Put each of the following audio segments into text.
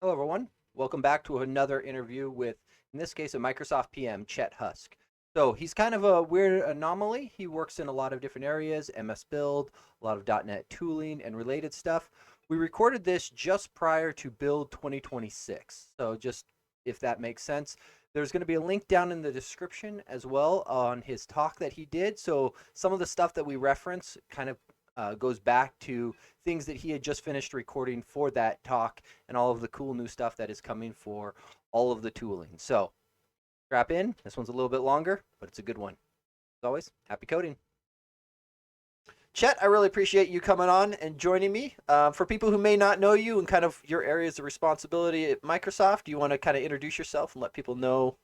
Hello, everyone. Welcome back to another interview with, in this case, a Microsoft PM, Chet Husk. So he's kind of a weird anomaly. He works in a lot of different areas, MSBuild, a lot of .NET tooling and related stuff. We recorded this just prior to Build 2026. So just if that makes sense, there's going to be a link down in the description as well on his talk that he did. So some of the stuff that we reference kind of goes back to things that he had just finished recording for that talk and all of the cool new stuff that is coming for all of the tooling. So strap in. This one's a little bit longer, but it's a good one. As always, happy coding. Chet, I really appreciate you coming on and joining me. For people who may not know you and kind of your areas of responsibility at Microsoft, do you want to kind of introduce yourself and let people know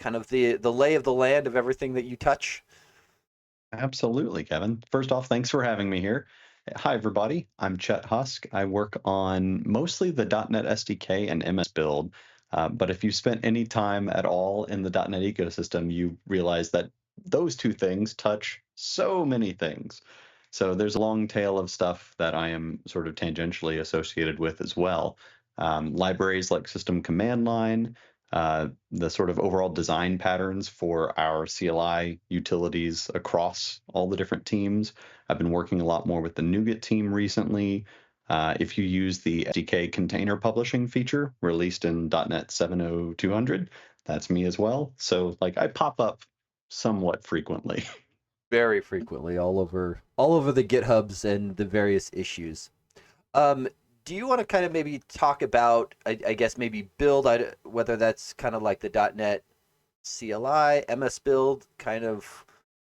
kind of the lay of the land of everything that you touch? Absolutely, Kevin. First off, thanks for having me here. Hi, everybody. I'm Chet Husk. I work on mostly the .NET SDK and MSBuild. But if you spent any time at all in the .NET ecosystem, you realize that those two things touch so many things. So there's a long tail of stuff that I am sort of tangentially associated with as well. Libraries like System Command Line, the sort of overall design patterns for our CLI utilities across all the different teams. I've been working a lot more with the NuGet team recently. If you use the SDK container publishing feature released in .NET 7.0.200, that's me as well. So like I pop up somewhat frequently. Very frequently, all over the GitHubs and the various issues. Um, do you want to kind of maybe talk about, I guess maybe build, whether that's kind of like the .NET CLI, MS Build, kind of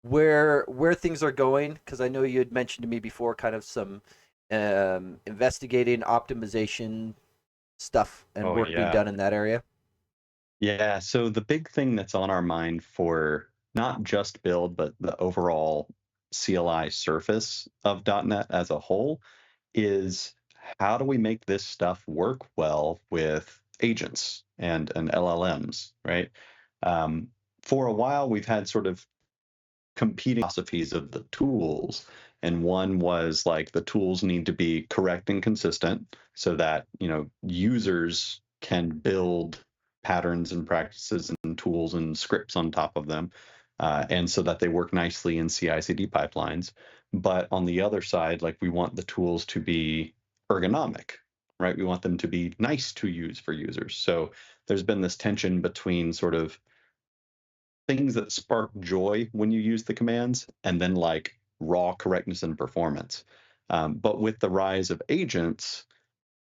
where things are going? Because I know you had mentioned to me before, kind of some investigating optimization stuff and Oh work being yeah. done in that area. Yeah, so the big thing that's on our mind for not just build, but the overall CLI surface of .NET as a whole is how do we make this stuff work well with agents and LLMs, right? Um, for a while, we've had sort of competing philosophies of the tools, and one was like the tools need to be correct and consistent so that users can build patterns and practices and tools and scripts on top of them, and so that they work nicely in CI/CD pipelines. But on the other side, like we want the tools to be ergonomic, right? We want them to be nice to use for users. So there's been this tension between sort of things that spark joy when you use the commands, and then like raw correctness and performance. But with the rise of agents,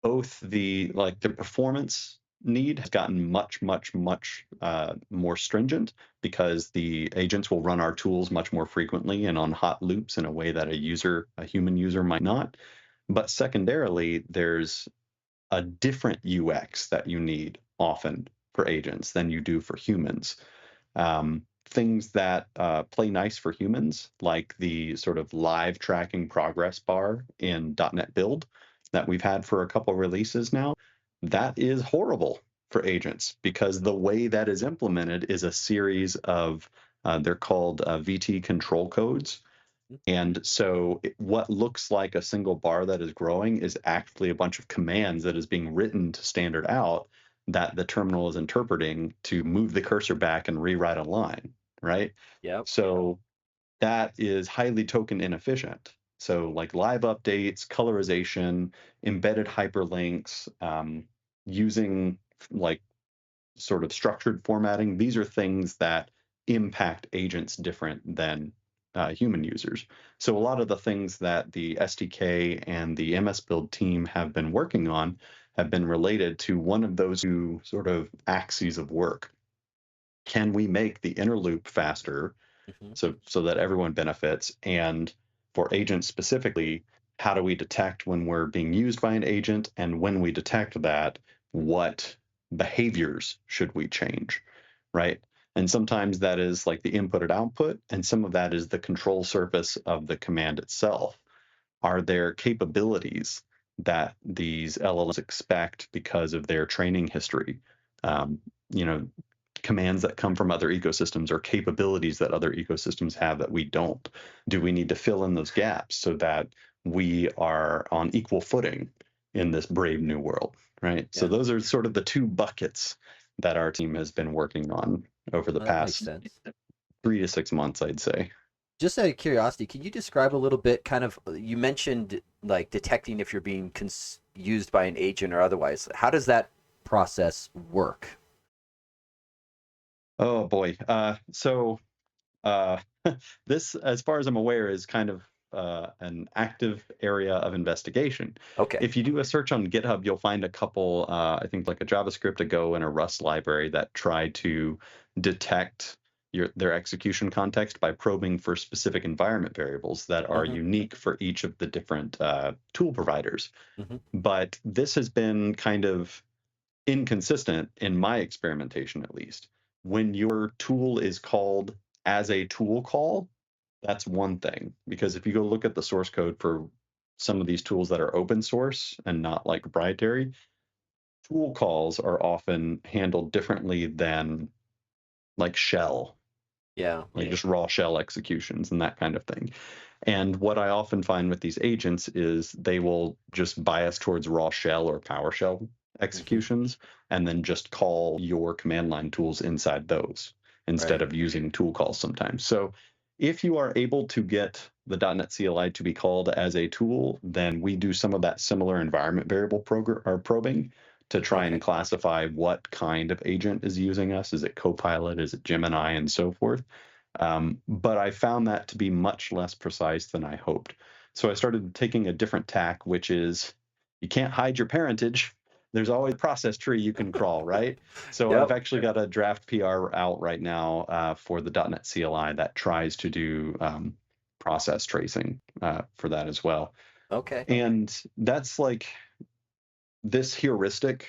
both the performance need has gotten much more stringent because the agents will run our tools much more frequently and on hot loops in a way that a human user might not. But secondarily, there's a different UX that you need often for agents than you do for humans. Things that play nice for humans, like the sort of live tracking progress bar in .NET Build that we've had for a couple releases now, that is horrible for agents because the way that is implemented is a series of they're called VT control codes. And so what looks like a single bar that is growing is actually a bunch of commands that is being written to standard out that the terminal is interpreting to move the cursor back and rewrite a line, right? Yep. So that is highly token inefficient. So like live updates, colorization, embedded hyperlinks, using like sort of structured formatting, these are things that impact agents different than human users. So a lot of the things that the SDK and the MS Build team have been working on have been related to one of those two sort of axes of work. Can we make the inner loop faster Hmm. so that everyone benefits? And for agents specifically, how do we detect when we're being used by an agent? And when we detect that, what behaviors should we change, right? And sometimes that is like the input and output, and some of that is the control surface of the command itself. Are there capabilities that these LLMs expect because of their training history? Um, you know, commands that come from other ecosystems or capabilities that other ecosystems have that we don't? Do we need to fill in those gaps so that we are on equal footing in this brave new world? right? So Yeah, those are sort of the two buckets that our team has been working on over the that makes past sense. 3 to 6 months, I'd say. Just out of curiosity, can you describe a little bit kind of, you mentioned like detecting if you're being used by an agent or otherwise. How does that process work? Oh boy. Uh, this, as far as I'm aware, is kind of an active area of investigation. Okay. If you do a search on GitHub, you'll find a couple, I think like a JavaScript, a Go, and a Rust library that try to detect their execution context by probing for specific environment variables that are Hmm. unique for each of the different tool providers. Hmm. But this has been kind of inconsistent in my experimentation, at least. When your tool is called as a tool call, that's one thing. Because if you go look at the source code for some of these tools that are open source and not like proprietary, tool calls are often handled differently than like shell, Yeah. like just raw shell executions and that kind of thing. And what I often find with these agents is they will just bias towards raw shell or PowerShell Hmm. executions and then just call your command line tools inside those instead Right. of using tool calls sometimes. So if you are able to get the .NET CLI to be called as a tool, then we do some of that similar environment variable or probing to try and Okay. classify what kind of agent is using us. Is it Copilot? Is it Gemini? And so forth. But I found that to be much less precise than I hoped. So I started taking a different tack, which is you can't hide your parentage. There's always a process tree you can crawl, right? So I've Yep. actually got a draft PR out right now for the .NET CLI that tries to do process tracing for that as well. Okay. And that's like this heuristic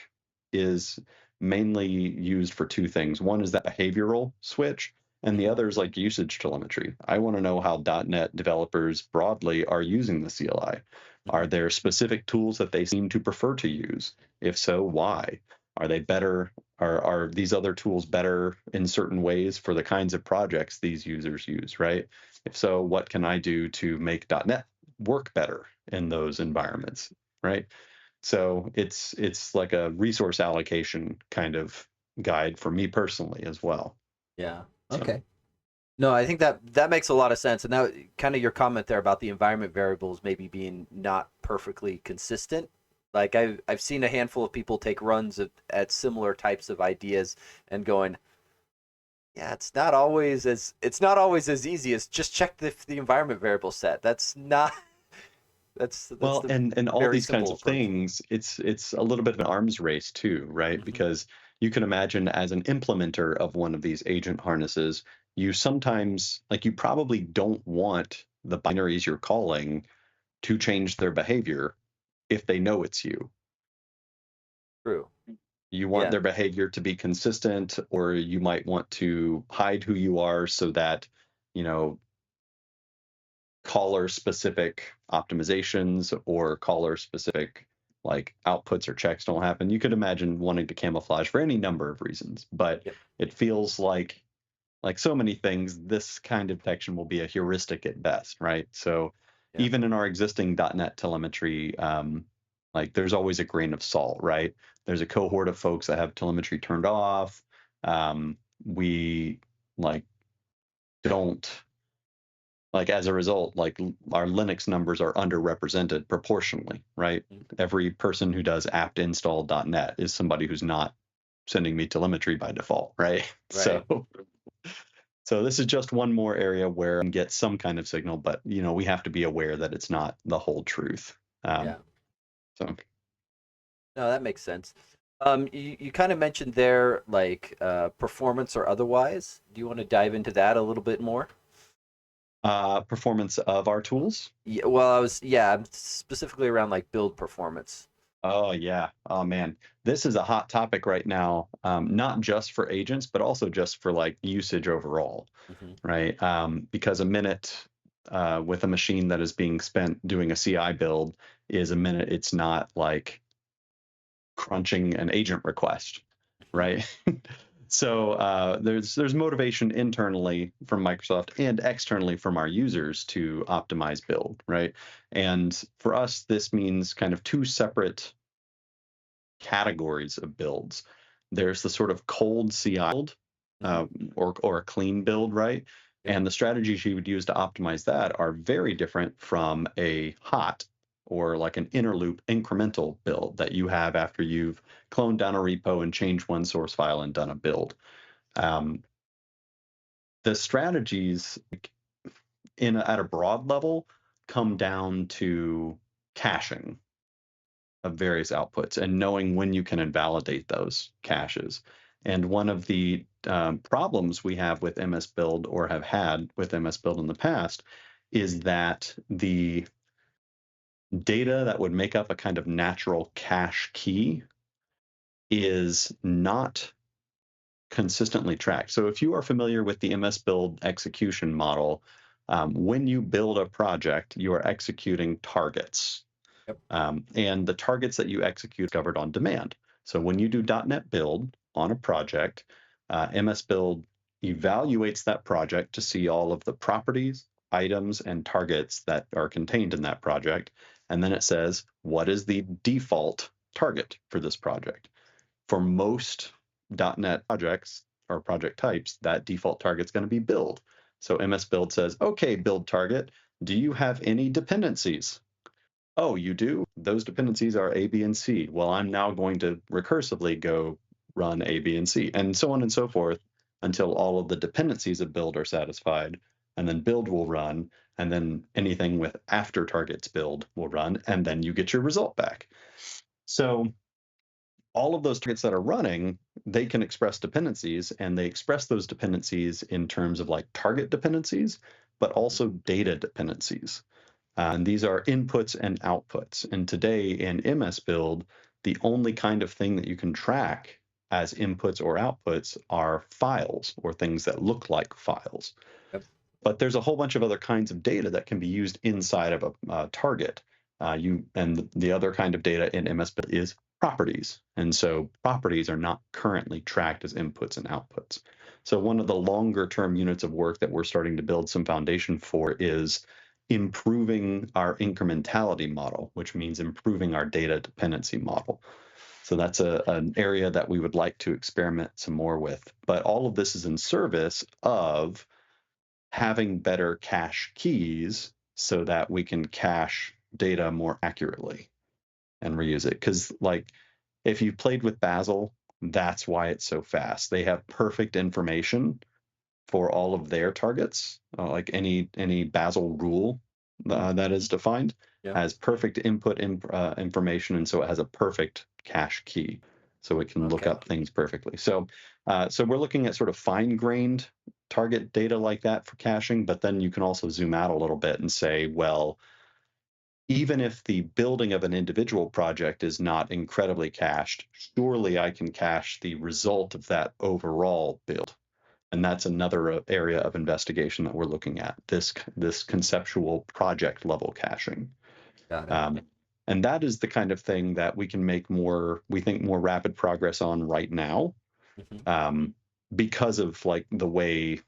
is mainly used for two things. One is that behavioral switch, and the Hmm. other is like usage telemetry. I want to know how .NET developers broadly are using the CLI. Hmm. Are there specific tools that they seem to prefer to use? If so, why? Are they better? Are these other tools better in certain ways for the kinds of projects these users use, right? If so, what can I do to make .NET work better in those environments, right? So it's like a resource allocation kind of guide for me personally as well. Yeah. So Okay. No, I think that makes a lot of sense. And that kind of your comment there about the environment variables maybe being not perfectly consistent. Like I've seen a handful of people take runs at similar types of ideas and going, yeah, it's not always as easy as just check the environment variable set. That's not that's well, the and all very these kinds simple of approach. things, it's a little bit of an arms race too, right? Hmm. Because you can imagine as an implementer of one of these agent harnesses, you sometimes like you probably don't want the binaries you're calling to change their behavior if they know it's you. True. You want Yeah. their behavior to be consistent, or you might want to hide who you are so that, you know, caller specific optimizations or caller specific like outputs or checks don't happen. You could imagine wanting to camouflage for any number of reasons, but Yep. it feels like so many things, this kind of detection will be a heuristic at best, right? So Yeah. even in our existing .NET telemetry, like there's always a grain of salt, right? There's a cohort of folks that have telemetry turned off. We like don't like as a result, like our Linux numbers are underrepresented proportionally, right? Mhm. Every person who does apt install .NET is somebody who's not sending me telemetry by default, right? Right. So this is just one more area where I can get some kind of signal, but we have to be aware that it's not the whole truth. Yeah. So No, that makes sense. You kind of mentioned there like performance or otherwise. Do you want to dive into that a little bit more? performance of our tools. Yeah, well, I'm specifically around like build performance. Oh yeah. Oh man. This is a hot topic right now, not just for agents, but also just for like usage overall, Hmm. right? Because a minute with a machine that is being spent doing a CI build is a minute. It's not like crunching an agent request, Hmm. right? So there's motivation internally from Microsoft and externally from our users to optimize build, right? And for us, this means kind of two separate categories of builds. There's the sort of cold CI build, Hmm. or a clean build, right? Yep. And the strategies you would use to optimize that are very different from a hot or like an inner loop incremental build that you have after you've cloned down a repo and changed one source file and done a build. Um, the strategies at a broad level come down to caching of various outputs and knowing when you can invalidate those caches. And one of the problems we have with MSBuild, or have had with MSBuild in the past, is that the data that would make up a kind of natural cache key is not consistently tracked. So if you are familiar with the MSBuild execution model, when you build a project, you are executing targets. Yep. And the targets that you execute are covered on demand. So when you do .NET Build on a project, MSBuild evaluates that project to see all of the properties, items, and targets that are contained in that project. And then it says, what is the default target for this project? For most .NET projects or project types, that default target is going to be build. So MSBuild says, okay, build target, do you have any dependencies? Oh, you do? Those dependencies are A, B, and C. Well, I'm now going to recursively go run A, B, and C, and so on and so forth until all of the dependencies of build are satisfied. And then build will run, and then anything with after targets build will run, and then you get your result back. So all of those targets that are running, they can express dependencies, and they express those dependencies in terms of like target dependencies, but Hmm. also data dependencies. And these are inputs and outputs. And today in MSBuild, the only kind of thing that you can track as inputs or outputs are files or things that look like files. Yep. But there's a whole bunch of other kinds of data that can be used inside of a target. And the other kind of data in MSBuild is properties. And so properties are not currently tracked as inputs and outputs. So one of the longer term units of work that we're starting to build some foundation for is improving our incrementality model, which means improving our data dependency model. So that's an area that we would like to experiment some more with. But all of this is in service of having better cache keys so that we can cache data more accurately and reuse it. Because like if you played with Bazel, that's why it's so fast. They have perfect information for all of their targets, like any Bazel rule Hmm. that is defined Yeah. has perfect information, and so it has a perfect cache key, so it can look Okay. up things perfectly. So we're looking at sort of fine-grained target data like that for caching, but then you can also zoom out a little bit and say, well, even if the building of an individual project is not incredibly cached, surely I can cache the result of that overall build. And that's another area of investigation that we're looking at, this conceptual project level caching. Got it. Um, and that is the kind of thing that we can make more, we think, more rapid progress on right now, Hmm. um, because of like the way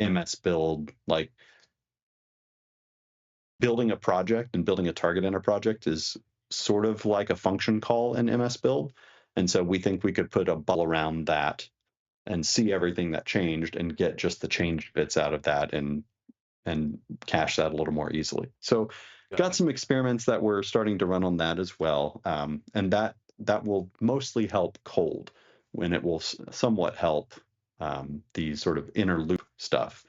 MSBuild, like building a project and building a target in a project is sort of like a function call in MSBuild. And so we think we could put a bubble around that and see everything that changed and get just the changed bits out of that and cache that a little more easily. So Got got it. some experiments that we're starting to run on that as well. And that will mostly help cold, when it will somewhat help the sort of inner loop stuff.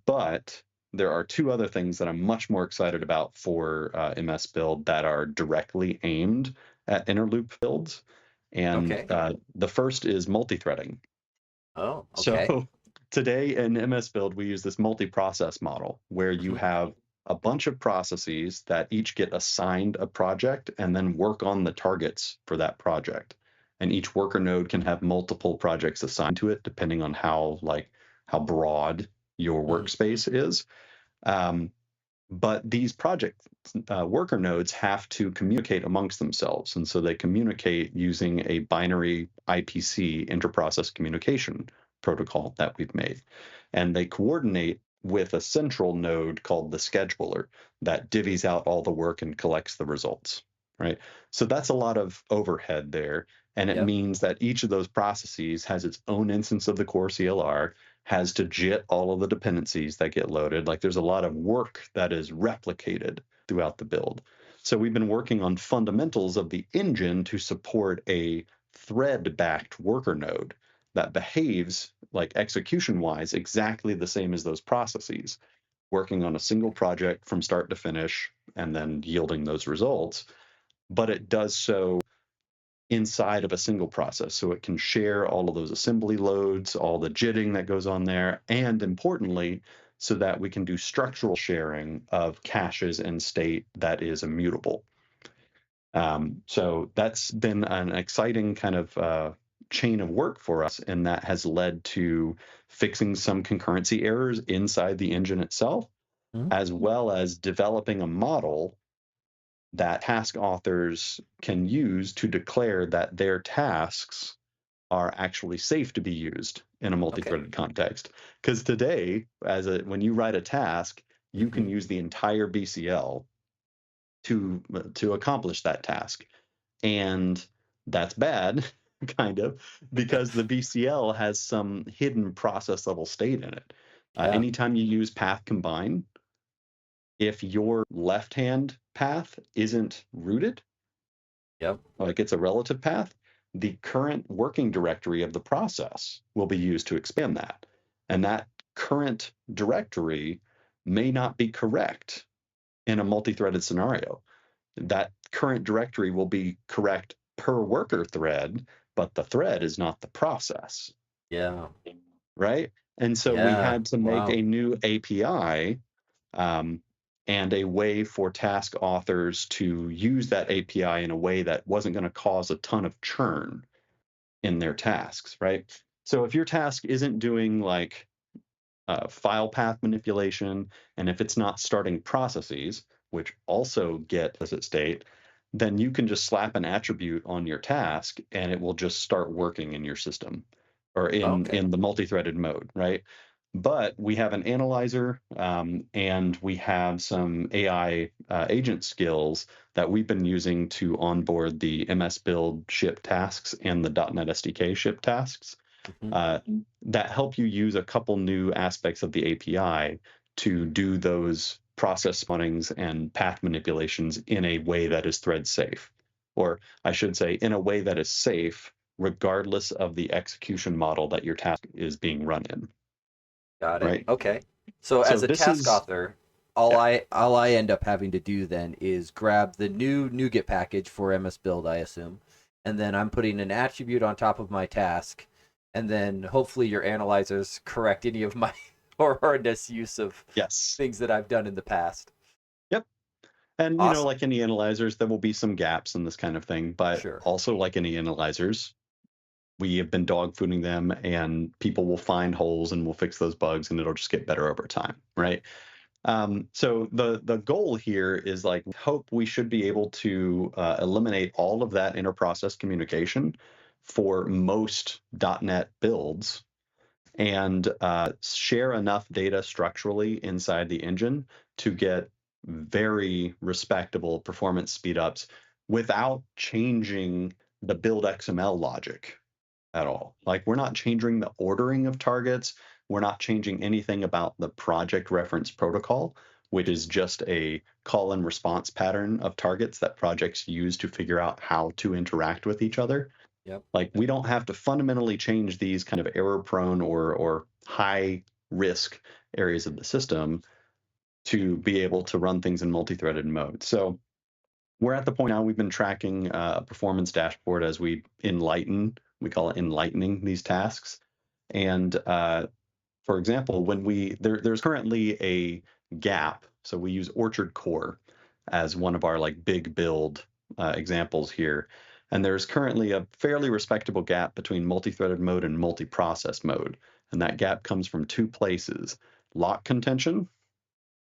But there are two other things that I'm much more excited about for MSBuild that are directly aimed at inner loop builds. And Okay. the first is multi-threading. Oh, okay. So today in MSBuild, we use this multi-process model where you Hmm. have a bunch of processes that each get assigned a project and then work on the targets for that project. And each worker node can have multiple projects assigned to it, depending on how broad your Hmm. workspace is. Um, but these project worker nodes have to communicate amongst themselves. And so they communicate using a binary IPC, interprocess communication protocol that we've made. And they coordinate with a central node called the scheduler that divvies out all the work and collects the results. right? So that's a lot of overhead there. And it Yep. means that each of those processes has its own instance of the core CLR, has to JIT all of the dependencies that get loaded. Like there's a lot of work that is replicated throughout the build. So we've been working on fundamentals of the engine to support a thread-backed worker node that behaves like execution-wise exactly the same as those processes, working on a single project from start to finish and then yielding those results, but it does so inside of a single process. So it can share all of those assembly loads, all the jitting that goes on there, and importantly, so that we can do structural sharing of caches and state that is immutable. So that's been an exciting kind of chain of work for us, and that has led to fixing some concurrency errors inside the engine itself, Mhm. as well as developing a model that task authors can use to declare that their tasks are actually safe to be used in a Okay. multi-threaded context. Because today, when you write a task, you Hmm. can use the entire BCL to accomplish that task, and that's bad, kind of, because the BCL has some hidden process level state in it. Yeah. Anytime you use path combine, if your left hand path isn't rooted, Yep. like it's a relative path, the current working directory of the process will be used to expand that. And that current directory may not be correct in a multi-threaded scenario. That current directory will be correct per worker thread, but the thread is not the process, Yeah. right? And so we Yeah. had to make Wow. a new API, um, and a way for task authors to use that API in a way that wasn't going to cause a ton of churn in their tasks, right? So if your task isn't doing like file path manipulation, and if it's not starting processes, which also get implicit state, then you can just slap an attribute on your task and it will just start working in your system or Okay. in the multi-threaded mode, right? But we have an analyzer, and we have some AI agent skills that we've been using to onboard the MSBuild ship tasks and the .NET SDK ship tasks, Hmm. uh, that help you use a couple new aspects of the API to do those process spawnings and path manipulations in a way that is thread safe. Or I should say, in a way that is safe, regardless of the execution model that your task is being run in, Got it. right? Okay. So So as a this task is, author, all yeah, I end up having to do then is grab the new NuGet package for MS Build, I assume, and then I'm putting an attribute on top of my task, and then hopefully your analyzers correct any of my horrendous use of yes, things that I've done in the past. yep. And, Awesome. like any analyzers, there will be some gaps in this kind of thing, but Sure. also like any analyzers, we have been dogfooding them and people will find holes and we'll fix those bugs and it'll just get better over time, right? So the goal here is like hope we should be able to eliminate all of that interprocess communication for most .NET builds and share enough data structurally inside the engine to get very respectable performance speedups without changing the build XML logic at all. Like we're not changing the ordering of targets. We're not changing anything about the project reference protocol, which is just a call and response pattern of targets that projects use to figure out how to interact with each other. Yep. Like we don't have to fundamentally change these kind of error prone or high risk areas of the system to be able to run things in multi-threaded mode. So we're at the point now we've been tracking a performance dashboard as we call it enlightening these tasks. And for example, when there's currently a gap, so we use Orchard Core as one of our like big build examples here. And there's currently a fairly respectable gap between multi-threaded mode and multi-process mode. And that gap comes from two places: lock contention,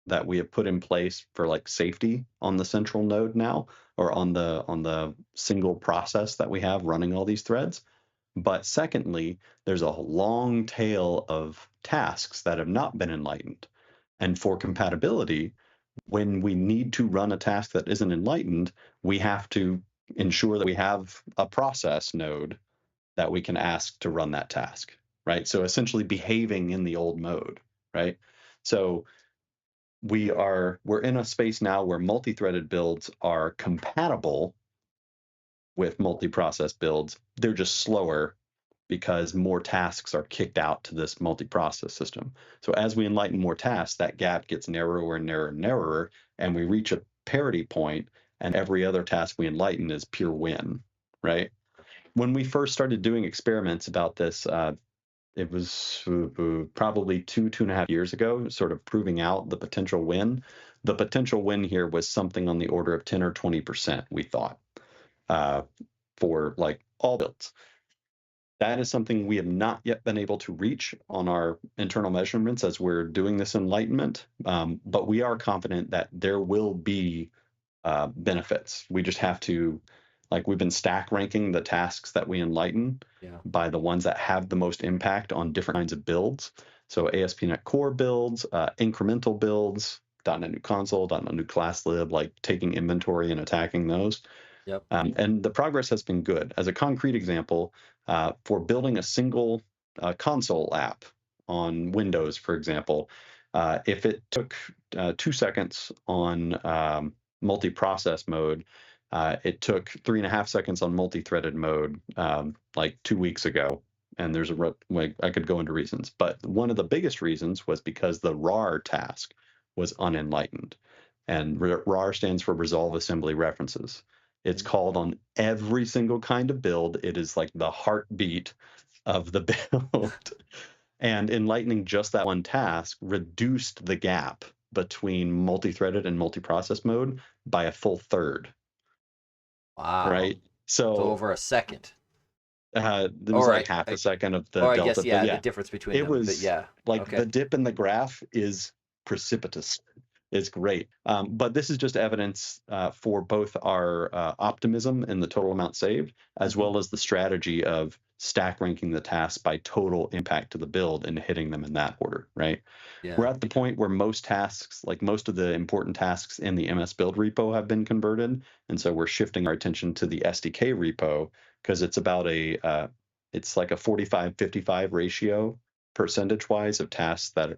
that we have put in place for like safety on the central node now, or on the single process that we have running all these threads. But secondly, there's a long tail of tasks that have not been enlightened. And for compatibility, when we need to run a task that isn't enlightened, we have to ensure that we have a process node that we can ask to run that task, right? So essentially behaving in the old mode, right? So we're in a space now where multi-threaded builds are compatible with multi-process builds. They're just slower because more tasks are kicked out to this multi-process system. So as we enlighten more tasks, that gap gets narrower and narrower and narrower, and we reach a parity point, and every other task we enlighten is pure win, right? When we first started doing experiments about this, it was probably 2.5 years ago, sort of proving out the potential win. The potential win here was something on the order of 10 or 20%, we thought, uh, for like all builds. That is something we have not yet been able to reach on our internal measurements as we're doing this enlightenment, but we are confident that there will be benefits. We just have to, like, we've been stack ranking the tasks that we enlighten Yeah. by the ones that have the most impact on different kinds of builds. So ASP.NET Core builds, incremental builds, .NET New Console, .NET New Class Lib, like taking inventory and attacking those. Yep. And the progress has been good. As a concrete example, for building a single console app on Windows, for example, if it took 2 seconds on multi-process mode, it took 3.5 seconds on multi-threaded mode like 2 weeks ago. And there's like, I could go into reasons, but one of the biggest reasons was because the RAR task was unenlightened. And RAR stands for Resolve Assembly References. It's called on every single kind of build. It is like the heartbeat of the build. And enlightening just that one task reduced the gap between multi-threaded and multi-process mode by a full third, Wow. right? So So over a second. there was Or like half a second of the or I guess delta, but yeah, the yeah, difference between it them. But was yeah. like the Okay. dip in the graph is precipitous. It's great. But this is just evidence for both our optimism in the total amount saved, as Hmm. well as the strategy of stack ranking the tasks by total impact to the build and hitting them in that order, right? We're Yeah. at the point where most tasks, like most of the important tasks in the MSBuild repo have been converted. And so we're shifting our attention to the SDK repo because it's about it's like a 45-55 ratio percentage wise of tasks that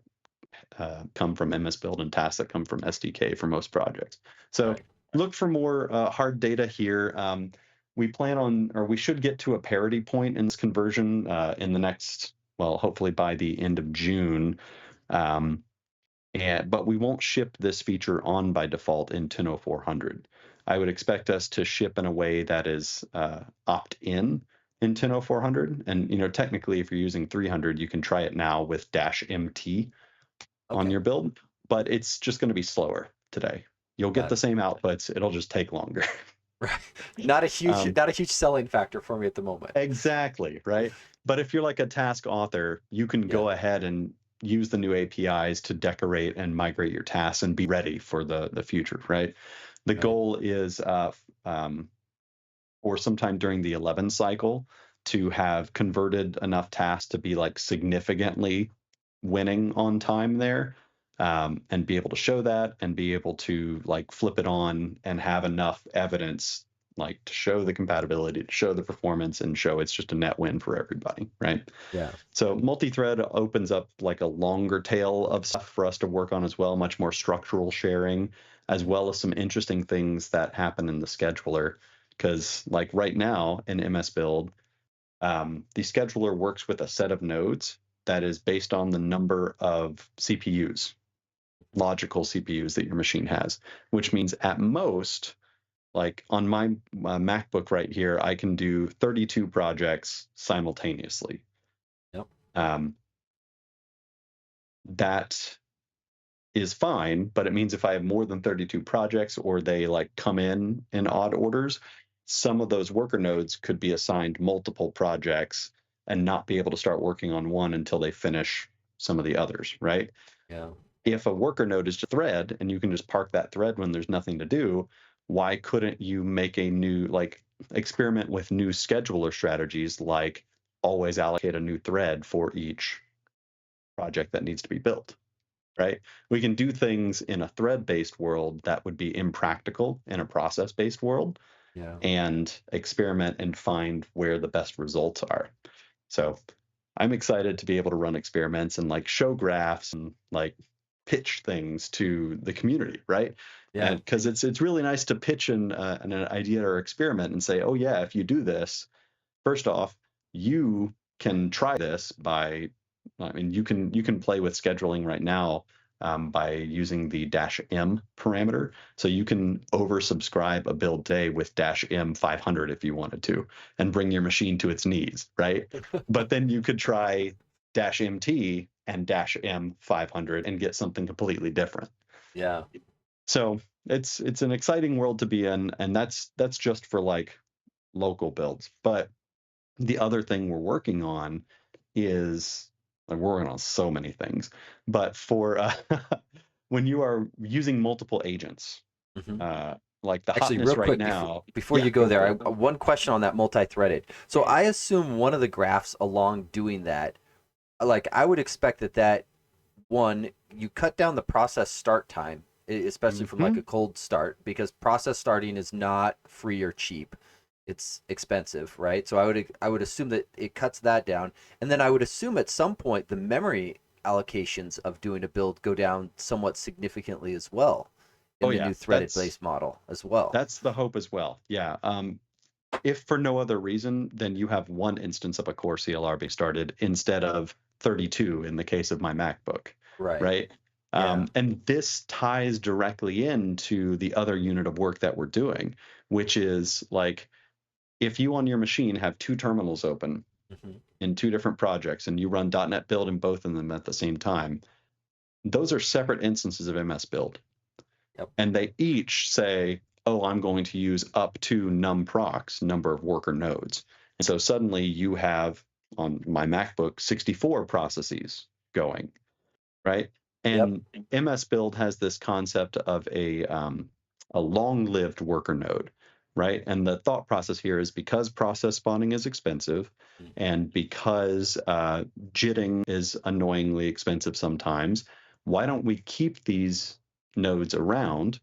come from MSBuild and tasks that come from SDK for most projects. So Right. look for more hard data here. We plan on, or we should get to a parity point in this conversion in the next, well, hopefully by the end of June. But we won't ship this feature on by default in 10.0400. I would expect us to ship in a way that is opt-in in 10.0400. And technically, if you're using 300, you can try it now with -MT on Okay. your build, but it's just going to be slower today. You'll get Got the it. same outputs. It'll just take longer. Right. Not a huge um, not a huge selling factor for me at the moment. exactly, right? But if you're like a task author, you can Yeah. go ahead and use the new APIs to decorate and migrate your tasks and be ready for the future, right? The Right. goal is or sometime during the 11 cycle to have converted enough tasks to be like significantly winning on time there, and be able to show that and be able to like flip it on and have enough evidence like to show the compatibility, to show the performance, and show it's just a net win for everybody, right? Yeah. So multi-thread opens up like a longer tail of stuff for us to work on as well, much more structural sharing, as Hmm. well as some interesting things that happen in the scheduler. Because like right now in MSBuild, the scheduler works with a set of nodes that is based on the number of CPUs, logical CPUs that your machine has, which means at most, like on my MacBook right here, I can do 32 projects simultaneously. Yep. Um, that is fine, but it means if I have more than 32 projects or they like come in odd orders, some of those worker nodes could be assigned multiple projects and not be able to start working on one until they finish some of the others, right? Yeah. If a worker node is just a thread and you can just park that thread when there's nothing to do, why couldn't you make a new, like, experiment with new scheduler strategies, like always allocate a new thread for each project that needs to be built? right? We can do things in a thread-based world that would be impractical in a process-based world, Yeah. and experiment and find where the best results are. So I'm excited to be able to run experiments and like show graphs and like pitch things to the community, right? Yeah. And because it's really nice to pitch an idea or experiment and say, oh yeah, if you do this, first off, you can try this by, I mean, you can play with scheduling right now by using the -m parameter. So you can oversubscribe a build day with -m 500 if you wanted to, and bring your machine to its knees, right? But then you could try -mt and -m 500 and get something completely different. Yeah. So it's an exciting world to be in, and that's just for like local builds. But the other thing we're working on is, like, we're working on so many things, but for when you are using multiple agents, Hmm. like the Actually, hotness real right quick before now. before Yeah, you go go for there, it. one question on that multi-threaded. So I assume one of the graphs along doing that, like I would expect that one, you cut down the process start time, especially from like Hmm. a cold start, because process starting is not free or cheap. It's expensive, right? So I would assume that it cuts that down, and then I would assume at some point the memory allocations of doing a build go down somewhat significantly as well in Oh the yeah, new threaded based model as well. that's the hope as well. Yeah. If for no other reason, then you have one instance of a core CLR being started instead of 32 in the case of my MacBook, Right. right? Yeah. And this ties directly into the other unit of work that we're doing, which is like if you on your machine have two terminals open Hmm. in two different projects and you run .NET Build in both of them at the same time, those are separate instances of MSBuild. Yep. And they each say, oh, I'm going to use up to numprocs, number of worker nodes. And so suddenly you have on my MacBook 64 processes going, right? Yep. And MSBuild has this concept of a long-lived worker node, right? And the thought process here is because process spawning is expensive, Hmm. and because jitting is annoyingly expensive sometimes, why don't we keep these nodes around?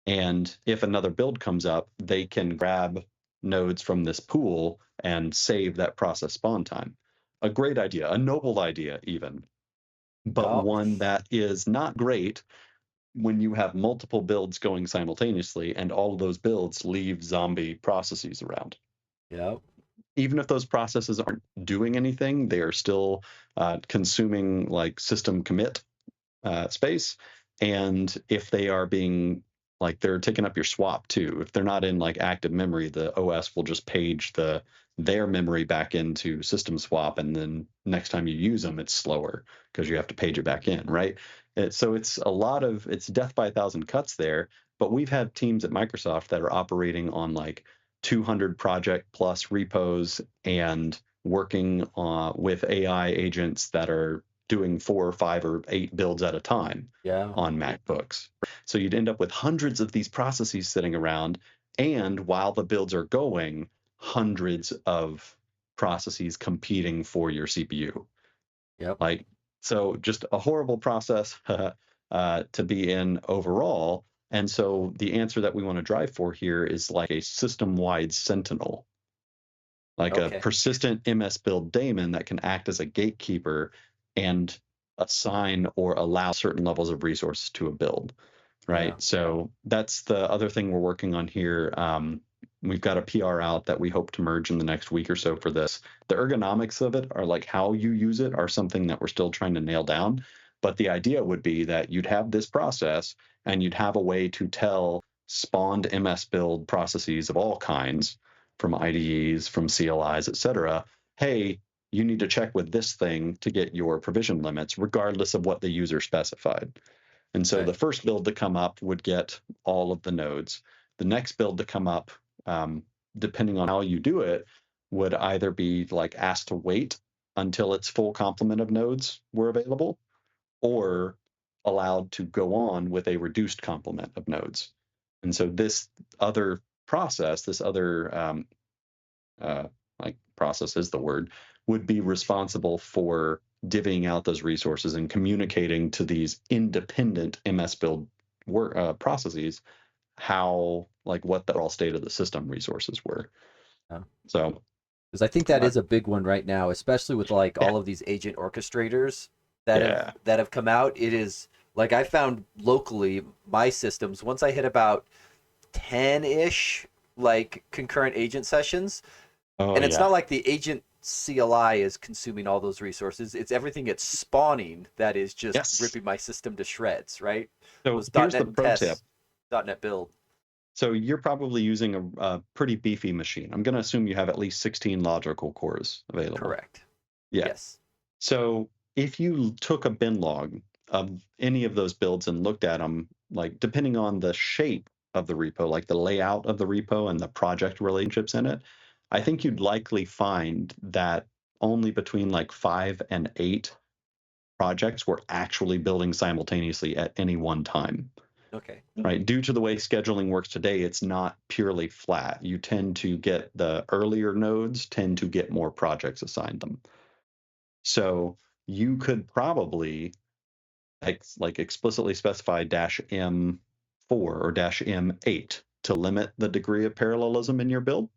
And if another build comes up, they can grab nodes from this pool and save that process spawn time. A great idea, a noble idea, even, but Yep. one that is not great when you have multiple builds going simultaneously and all of those builds leave zombie processes around. Yep. Even if those processes aren't doing anything, they are still consuming like system commit space. And if they are being like they're taking up your swap too, if they're not in like active memory, the OS will just page their memory back into system swap, and then next time you use them, it's slower because you have to page it back in, right? So it's a lot of it's death by a thousand cuts there. But we've had teams at Microsoft that are operating on like 200 project plus repos and working with AI agents that are doing 4 or 5 or 8 builds at a time Yeah. on MacBooks. So you'd end up with hundreds of these processes sitting around, and while the builds are going, hundreds of processes competing for your CPU. Yep. Like, so just a horrible process to be in overall. And so the answer that we want to drive for here is like a system-wide sentinel, like a Okay. persistent MS build daemon that can act as a gatekeeper and assign or allow certain levels of resources to a build, Yeah. right? So that's the other thing we're working on here. We've got a PR out that we hope to merge in the next week or so for this. The ergonomics of it are like how you use it are something that we're still trying to nail down. But the idea would be that you'd have this process and you'd have a way to tell spawned MS build processes of all kinds from IDEs, from CLIs, et cetera. Hey, you need to check with this thing to get your provision limits, regardless of what the user specified. And so Okay. the first build to come up would get all of the nodes. The next build to come up, depending on how you do it, would either be like asked to wait until its full complement of nodes were available, or allowed to go on with a reduced complement of nodes. And so this other process, this other uh, like process is the word, would be responsible for divvying out those resources and communicating to these independent MSBuild processes how, like, what the overall state of the system resources were. Yeah. So, Because I think that uh, is a big one right now, especially with like yeah, all of these agent orchestrators yeah, that have come out. It is like I found locally my systems once I hit about 10-ish like concurrent agent sessions, oh and it's yeah, not like the agent CLI is consuming all those resources. It's everything it's spawning that is just yes. ripping my system to shreds, right? So Those here's the .NET and pro tip. tests, .NET build. So you're probably using a pretty beefy machine. I'm going to assume you have at least 16 logical cores available. Correct. Yeah. Yes. So if you took a bin log of any of those builds and looked at them, like depending on the shape of the repo, like the layout of the repo and the project relationships in it, I think you'd likely find that only between like 5 and 8 projects were actually building simultaneously at any one time. Okay. Right. Due to the way scheduling works today, it's not purely flat. You tend to get the earlier nodes tend to get more projects assigned them. So you could probably like explicitly specify -M4 or -M8 to limit the degree of parallelism in your build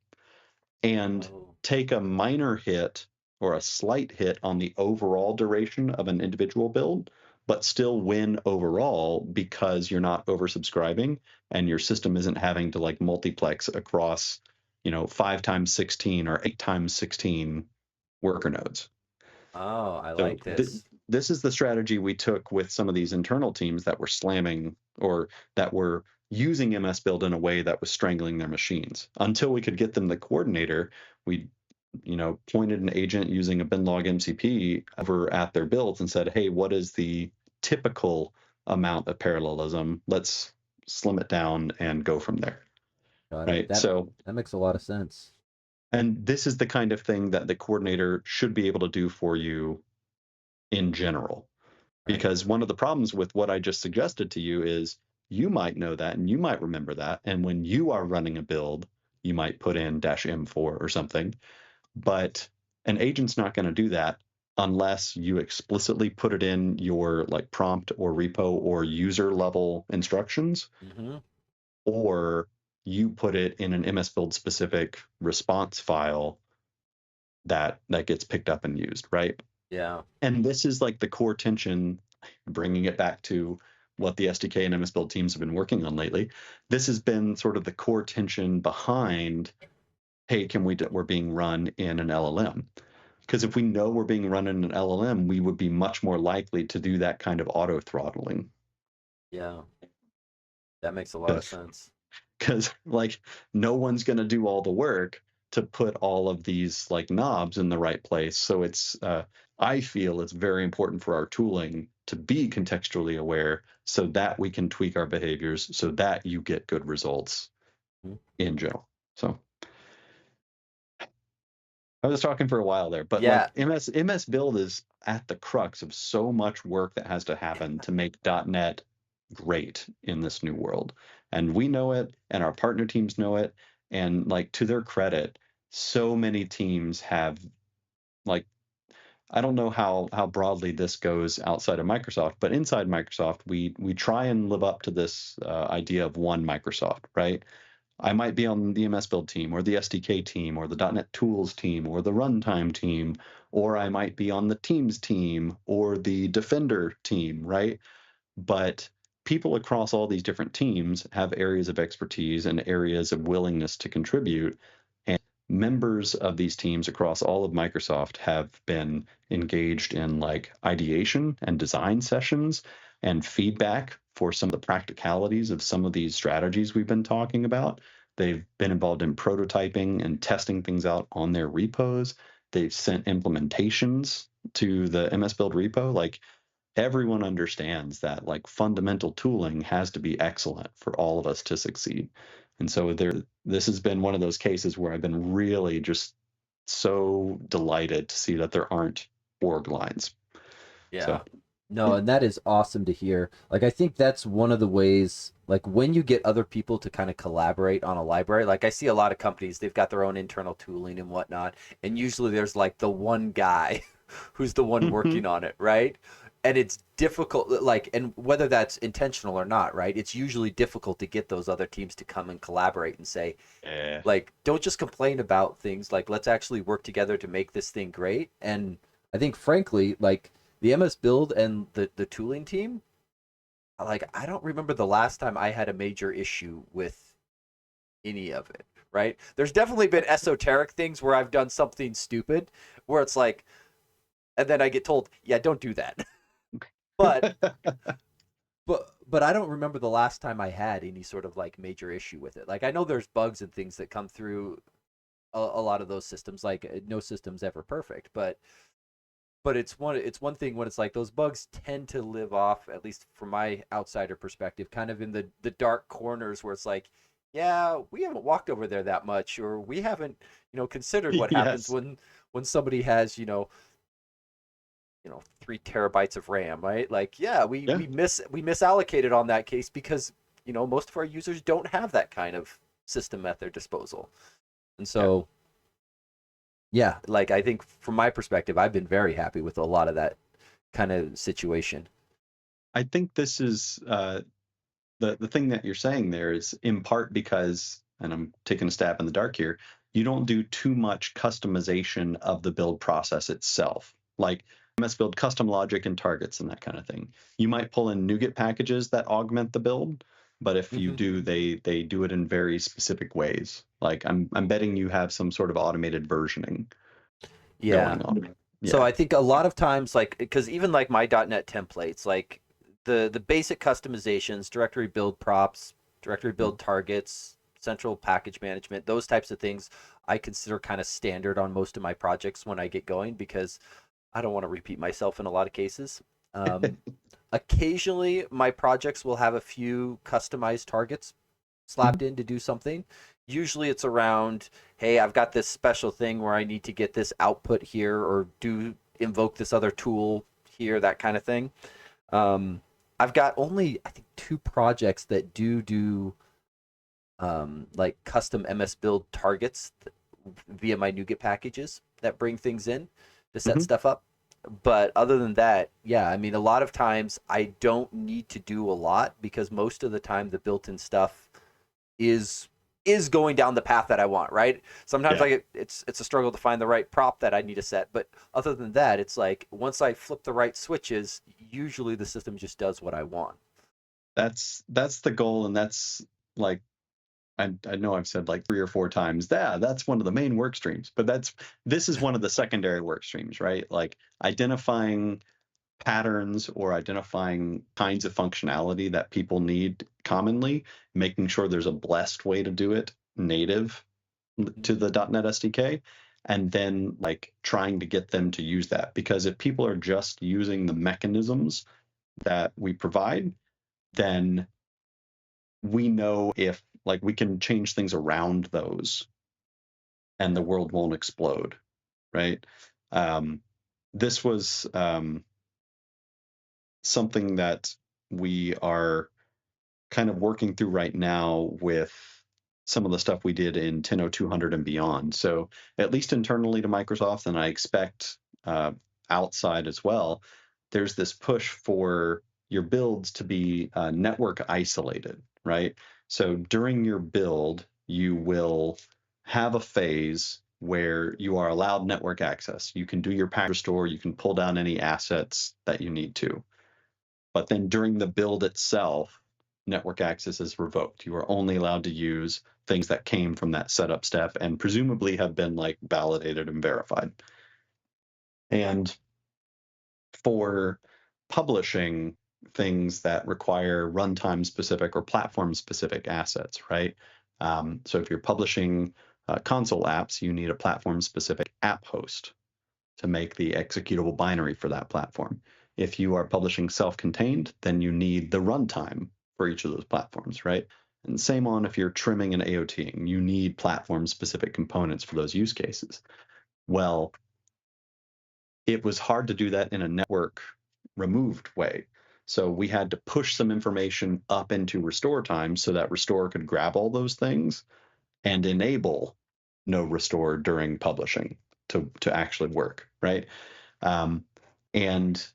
and Oh. take a minor hit or a slight hit on the overall duration of an individual build, but still win overall because you're not oversubscribing and your system isn't having to like multiplex across, 5 times 16 or 8 times 16 worker nodes. Oh, I So like this. this is the strategy we took with some of these internal teams that were slamming or that were using MSBuild in a way that was strangling their machines. Until we could get them the coordinator, we pointed an agent using a binlog MCP over at their builds and said, hey, what is the typical amount of parallelism? Let's slim it down and go from there. Got it. Right. So, That makes a lot of sense. and this is the kind of thing that the coordinator should be able to do for you in general. Right. Because one of the problems with what I just suggested to you is you might know that and you might remember that. And when you are running a build, you might put in -M4 or something. But an agent's not going to do that unless you explicitly put it in your like prompt or repo or user level instructions, Mm-hmm. or you put it in an MSBuild specific response file that gets picked up and used, right? Yeah. And this is like the core tension, bringing it back to what the SDK and MSBuild teams have been working on lately. This has been sort of the core tension behind, hey, we're being run in an LLM. Because if we know we're being run in an LLM, we would be much more likely to do that kind of auto throttling. Yeah. That makes a lot of sense. Because like no one's going to do all the work to put all of these like knobs in the right place. So I feel it's very important for our tooling to be contextually aware so that we can tweak our behaviors so that you get good results Mhm. in general. So I was talking for a while there, but Yeah. like MS Build is at the crux of so much work that has to happen to make .NET great in this new world. And we know it, and our partner teams know it. And like to their credit, so many teams have like I don't know how broadly this goes outside of Microsoft, but inside Microsoft, we try and live up to this idea of one Microsoft, right? I might be on the MSBuild team or the SDK team or the .NET Tools team or the Runtime team, or I might be on the Teams team or the Defender team, right? But people across all these different teams have areas of expertise and areas of willingness to contribute. And members of these teams across all of Microsoft have been engaged in like ideation and design sessions and feedback for some of the practicalities of some of these strategies we've been talking about. They've been involved in prototyping and testing things out on their repos. They've sent implementations to the MSBuild repo. Like everyone understands that like fundamental tooling has to be excellent for all of us to succeed. And so this has been one of those cases where I've been really just so delighted to see that there aren't org lines. Yeah. So No, and that is awesome to hear. Like, I think that's one of the ways, like, when you get other people to kind of collaborate on a library, like, I see a lot of companies, they've got their own internal tooling and whatnot. And usually there's like the one guy who's the one Hmm. working on it, right? And it's difficult, like, and whether that's intentional or not, right? It's usually difficult to get those other teams to come and collaborate and say, Yeah. like, don't just complain about things, like let's actually work together to make this thing great. And I think frankly, like the MSBuild and the tooling team, like I don't remember the last time I had a major issue with any of it, right? There's definitely been esoteric things where I've done something stupid where it's like, and then I get told, yeah, don't do that. but but I don't remember the last time I had any sort of like major issue with it. Like I know there's bugs and things that come through a lot of those systems. Like no system's ever perfect, but it's one thing when it's like those bugs tend to live off, at least from my outsider perspective, kind of in the dark corners where it's like, yeah, we haven't walked over there that much, or we haven't considered what happens Yes. when somebody has 3 terabytes of RAM, right? Like, yeah, we Yeah. we miss we misallocated on that case because most of our users don't have that kind of system at their disposal. And Yeah. so, yeah, like I think from my perspective, I've been very happy with a lot of that kind of situation. I think this is the thing that you're saying there is in part because, and I'm taking a stab in the dark here, you don't do too much customization of the build process itself. Like MSBuild custom logic and targets and that kind of thing. You might pull in NuGet packages that augment the build, but if you Hmm. do, they do it in very specific ways. Like I'm betting you have some sort of automated versioning Yeah. going on. So Yeah. I think a lot of times, like, because even like my .NET templates, like the basic customizations, directory build props, directory build targets, central package management, those types of things, I consider kind of standard on most of my projects when I get going because I don't want to repeat myself in a lot of cases. Um, Occasionally, my projects will have a few customized targets slapped in to do something. Usually it's around, hey, I've got this special thing where I need to get this output here or do invoke this other tool here, that kind of thing. Um, I've got only, I think, 2 projects that do like custom MS build targets via my NuGet packages that bring things in to set Mhm. stuff up. But other than that, yeah, I mean, a lot of times I don't need to do a lot because most of the time the built-in stuff is is going down the path that I want, right? Sometimes Yeah. it's a struggle to find the right prop that I need to set, but other than that, it's like once I flip the right switches, usually the system just does what I want. That's the goal, and that's like I know I've said like 3 or 4 times, yeah, that's one of the main work streams, but this is one of the secondary work streams, right? Like identifying patterns or identifying kinds of functionality that people need commonly, making sure there's a blessed way to do it native to the .NET SDK, and then like trying to get them to use that. Because if people are just using the mechanisms that we provide, then we know if like we can change things around those and the Yeah. world won't explode, right? Um, this was something that we are kind of working through right now with some of the stuff we did in 10.0200 and beyond. So at least internally to Microsoft, and I expect outside as well, there's this push for your builds to be network isolated, right? So during your build, you will have a phase where you are allowed network access. You can do your package restore, you can pull down any assets that you need to. But then during the build itself, network access is revoked. You are only allowed to use things that came from that setup step and presumably have been like validated and verified. And for publishing things that require runtime specific or platform specific assets, right? So if you're publishing console apps, you need a platform specific app host to make the executable binary for that platform. If you are publishing self-contained, then you need the runtime for each of those platforms, right? And same on if you're trimming and AOTing, you need platform-specific components for those use cases. Well, it was hard to do that in a network removed way. So we had to push some information up into restore time so that restore could grab all those things and enable no restore during publishing to actually work, right? And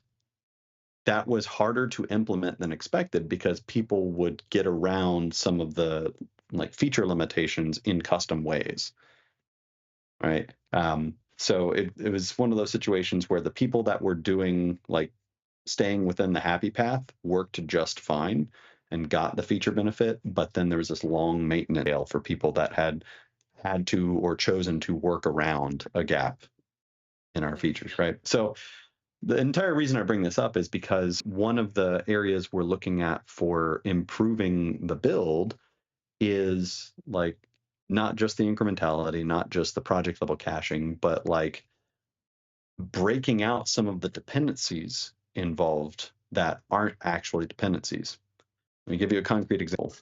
that was harder to implement than expected because people would get around some of the like feature limitations in custom ways, right? So it was one of those situations where the people that were doing like staying within the happy path worked just fine and got the feature benefit, but then there was this long maintenance tail for people that had to or chosen to work around a gap in our features, right? So the entire reason I bring this up is because one of the areas we're looking at for improving the build is like not just the incrementality, not just the project level caching, but like breaking out some of the dependencies involved that aren't actually dependencies. Let me give you a concrete example.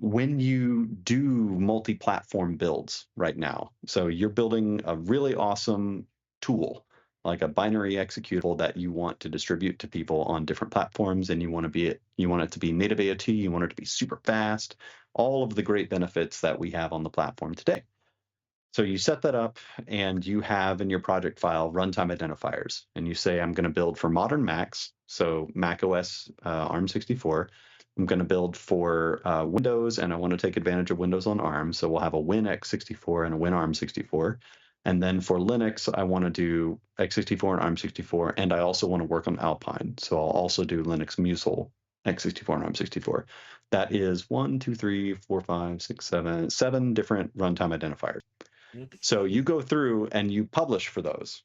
When you do multi-platform builds right now, so you're building a really awesome tool, like a binary executable that you want to distribute to people on different platforms, and you want it to be native AOT, you want it to be super fast, all of the great benefits that we have on the platform today. So you set that up and you have in your project file runtime identifiers. And you say, I'm going to build for modern Macs, so Mac OS ARM64. I'm going to build for Windows, and I want to take advantage of Windows on ARM. So we'll have a WinX64 and a WinARM64. And then for Linux, I want to do x64 and ARM64. And I also want to work on Alpine. So I'll also do Linux Musel x64 and ARM64. That is 1, 2, 3, 4, 5, 6, 7 different runtime identifiers. So you go through and you publish for those.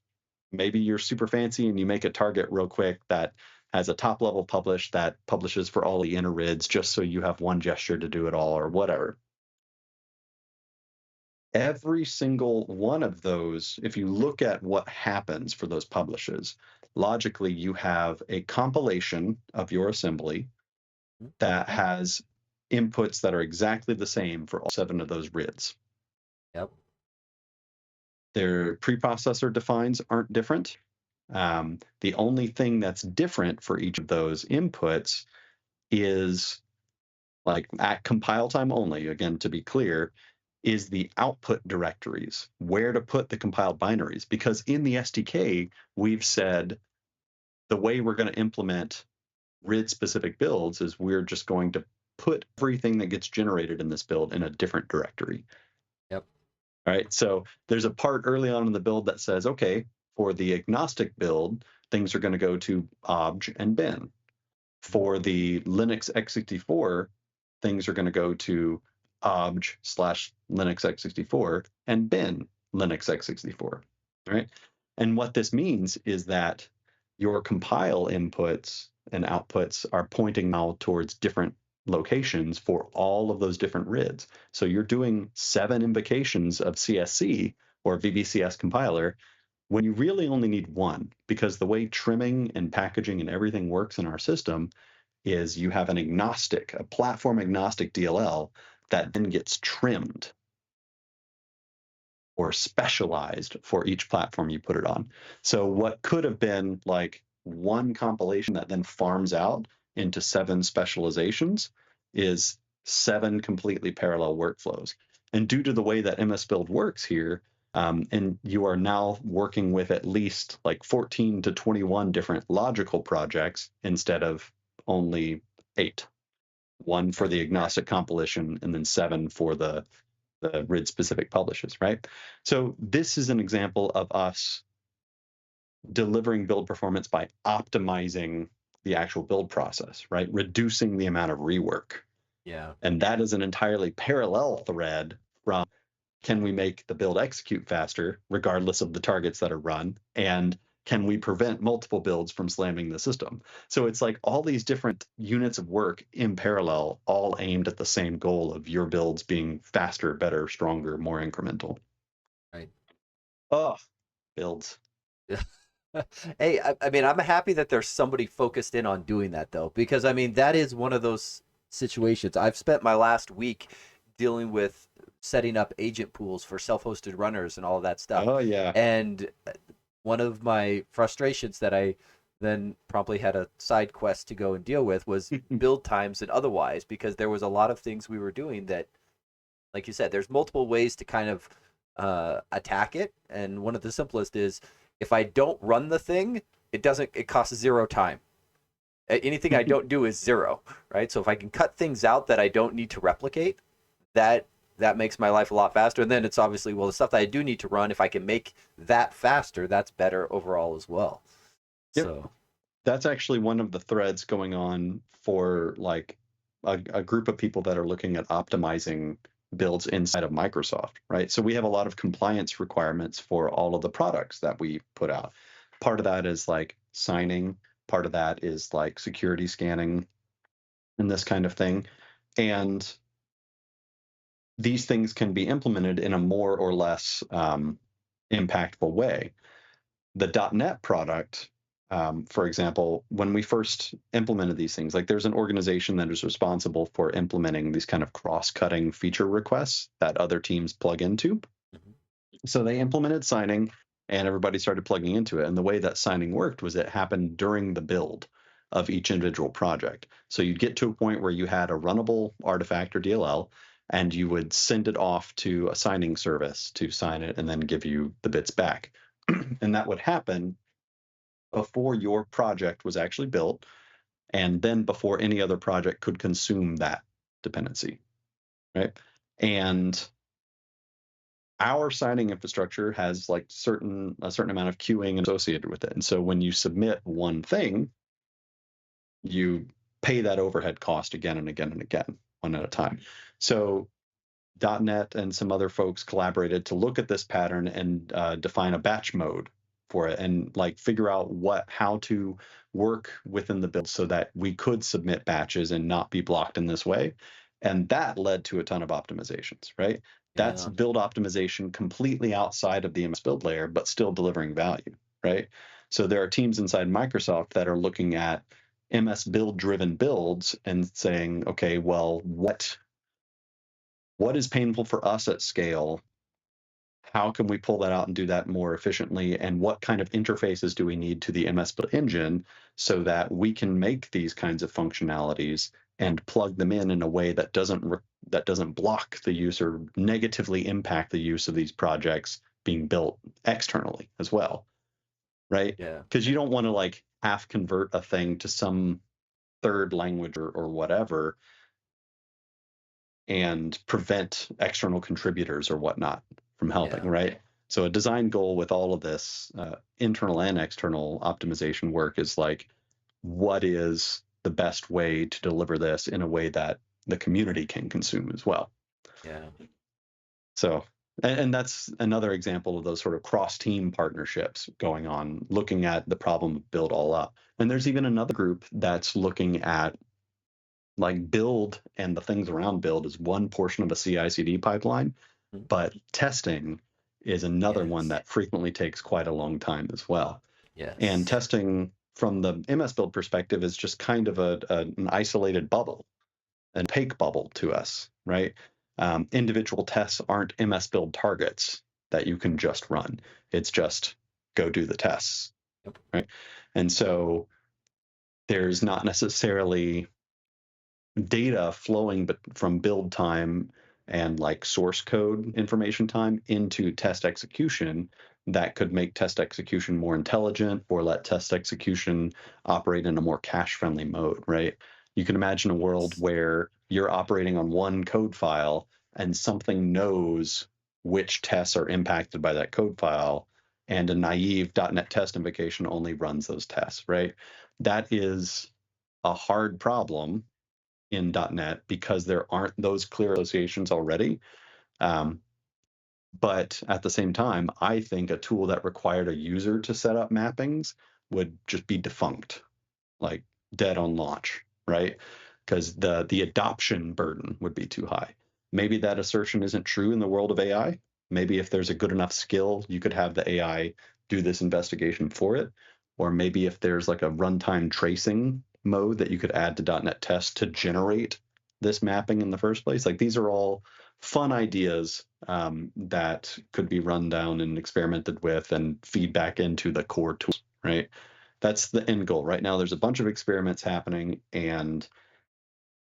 Maybe you're super fancy and you make a target real quick that has a top level publish that publishes for all the inner rids just so you have one gesture to do it all or whatever. Every single one of those, if you look at what happens for those publishes, logically you have a compilation of your assembly that has inputs that are exactly the same for all 7 of those rids. Yep. Their preprocessor defines aren't different. The only thing that's different for each of those inputs is like at compile time only, again, to be clear, is the output directories, where to put the compiled binaries. Because in the SDK, we've said the way we're going to implement RID specific builds is we're just going to put everything that gets generated in this build in a different directory. Yep. All right. So there's a part early on in the build that says, okay, for the agnostic build, things are going to go to obj and bin. For the Linux x64, things are going to go to obj / Linux x64 and bin Linux x64. All right. And what this means is that your compile inputs and outputs are pointing now towards different locations for all of those different RIDs. So you're doing 7 invocations of CSC or VBCS compiler when you really only need 1, because the way trimming and packaging and everything works in our system is you have a platform agnostic DLL that then gets trimmed or specialized for each platform you put it on. So what could have been like one compilation that then farms out into 7 specializations is 7 completely parallel workflows. And due to the way that MSBuild works here, and you are now working with at least like 14 to 21 different logical projects instead of only 8. 1 for Right. the agnostic compilation and then 7 for the RID specific publishes, right? So this is an example of us delivering build performance by optimizing the actual build process, right? Reducing the amount of rework. Yeah. And that is an entirely parallel thread from can we make the build execute faster, regardless of the targets that are run? And can we prevent multiple builds from slamming the system? So it's like all these different units of work in parallel, all aimed at the same goal of your builds being faster, better, stronger, more incremental. Right. Oh, builds. Hey, I mean, I'm happy that there's somebody focused in on doing that though, because I mean, that is one of those situations. I've spent my last week dealing with setting up agent pools for self-hosted runners and all of that stuff. Oh, yeah. And one of my frustrations that I then promptly had a side quest to go and deal with was build times and otherwise, because there was a lot of things we were doing that, like you said, there's multiple ways to kind of attack it, and one of the simplest is if I don't run the thing, it costs zero time. Anything I don't do is zero, right? So if I can cut things out that I don't need to replicate, that that makes my life a lot faster. And then it's obviously, well, the stuff that I do need to run, if I can make that faster, that's better overall as well. Yep. So That's actually one of the threads going on for like a group of people that are looking at optimizing builds inside of Microsoft, right? So we have a lot of compliance requirements for all of the products that we put out. Part of that is like signing, part of that is like security scanning and this kind of thing. And these things can be implemented in a more or less impactful way. The .NET product, for example, when we first implemented these things, like there's an organization that is responsible for implementing these kind of cross-cutting feature requests that other teams plug into. mhm. So they implemented signing and everybody started plugging into it. And the way that signing worked was it happened during the build of each individual project. So you'd get to a point where you had a runnable artifact or DLL, and you would send it off to a signing service to sign it and then give you the bits back. And that would happen before your project was actually built, and then before any other project could consume that dependency, right? And our signing infrastructure has like a certain amount of queuing associated with it. And so when you submit one thing, you pay that overhead cost again and again and again, one at a time. So .NET and some other folks collaborated to look at this pattern and define a batch mode for it, and like figure out how to work within the build so that we could submit batches and not be blocked in this way. And that led to a ton of optimizations, right? That's Yeah, build optimization completely outside of the MSBuild layer, but still delivering value, right? So there are teams inside Microsoft that are looking at MSBuild driven builds and saying, okay, well, what is painful for us at scale? How can we pull that out and do that more efficiently? And what kind of interfaces do we need to the MSBuild engine so that we can make these kinds of functionalities and plug them in a way that doesn't block the use or negatively impact the use of these projects being built externally as well, right? yeah, Because you don't want to like half convert a thing to some third language or whatever and prevent external contributors or whatnot from helping, yeah, right? So a design goal with all of this internal and external optimization work is like, what is the best way to deliver this in a way that the community can consume as well? yeah, So, and that's another example of those sort of cross-team partnerships going on, looking at the problem of build all up. And there's even another group that's looking at like build and the things around build is one portion of a CI/CD pipeline, mhm, but testing is another one yes, that frequently takes quite a long time as well. And yes, testing from the MS build perspective is just kind of an isolated bubble, an opaque bubble to us, right? Individual tests aren't MS build targets that you can just run. It's just go do the tests, yep, right? And so there's not necessarily data flowing but from build time and like source code information time into test execution that could make test execution more intelligent or let test execution operate in a more cache friendly mode, right? You can imagine a world yes, where you're operating on one code file and something knows which tests are impacted by that code file, and a naive .NET test invocation only runs those tests, right? That is a hard problem in .NET because there aren't those clear associations already. Um, but at the same time, I think a tool that required a user to set up mappings would just be defunct, like dead on launch, right? Because the adoption burden would be too high. Maybe that assertion isn't true in the world of AI. Maybe if there's a good enough skill, you could have the AI do this investigation for it. Or maybe if there's like a runtime tracing mode that you could add to .NET Test to generate this mapping in the first place. Like these are all fun ideas that could be run down and experimented with and feed back into the core tools, right? That's the end goal. Right now, there's a bunch of experiments happening, and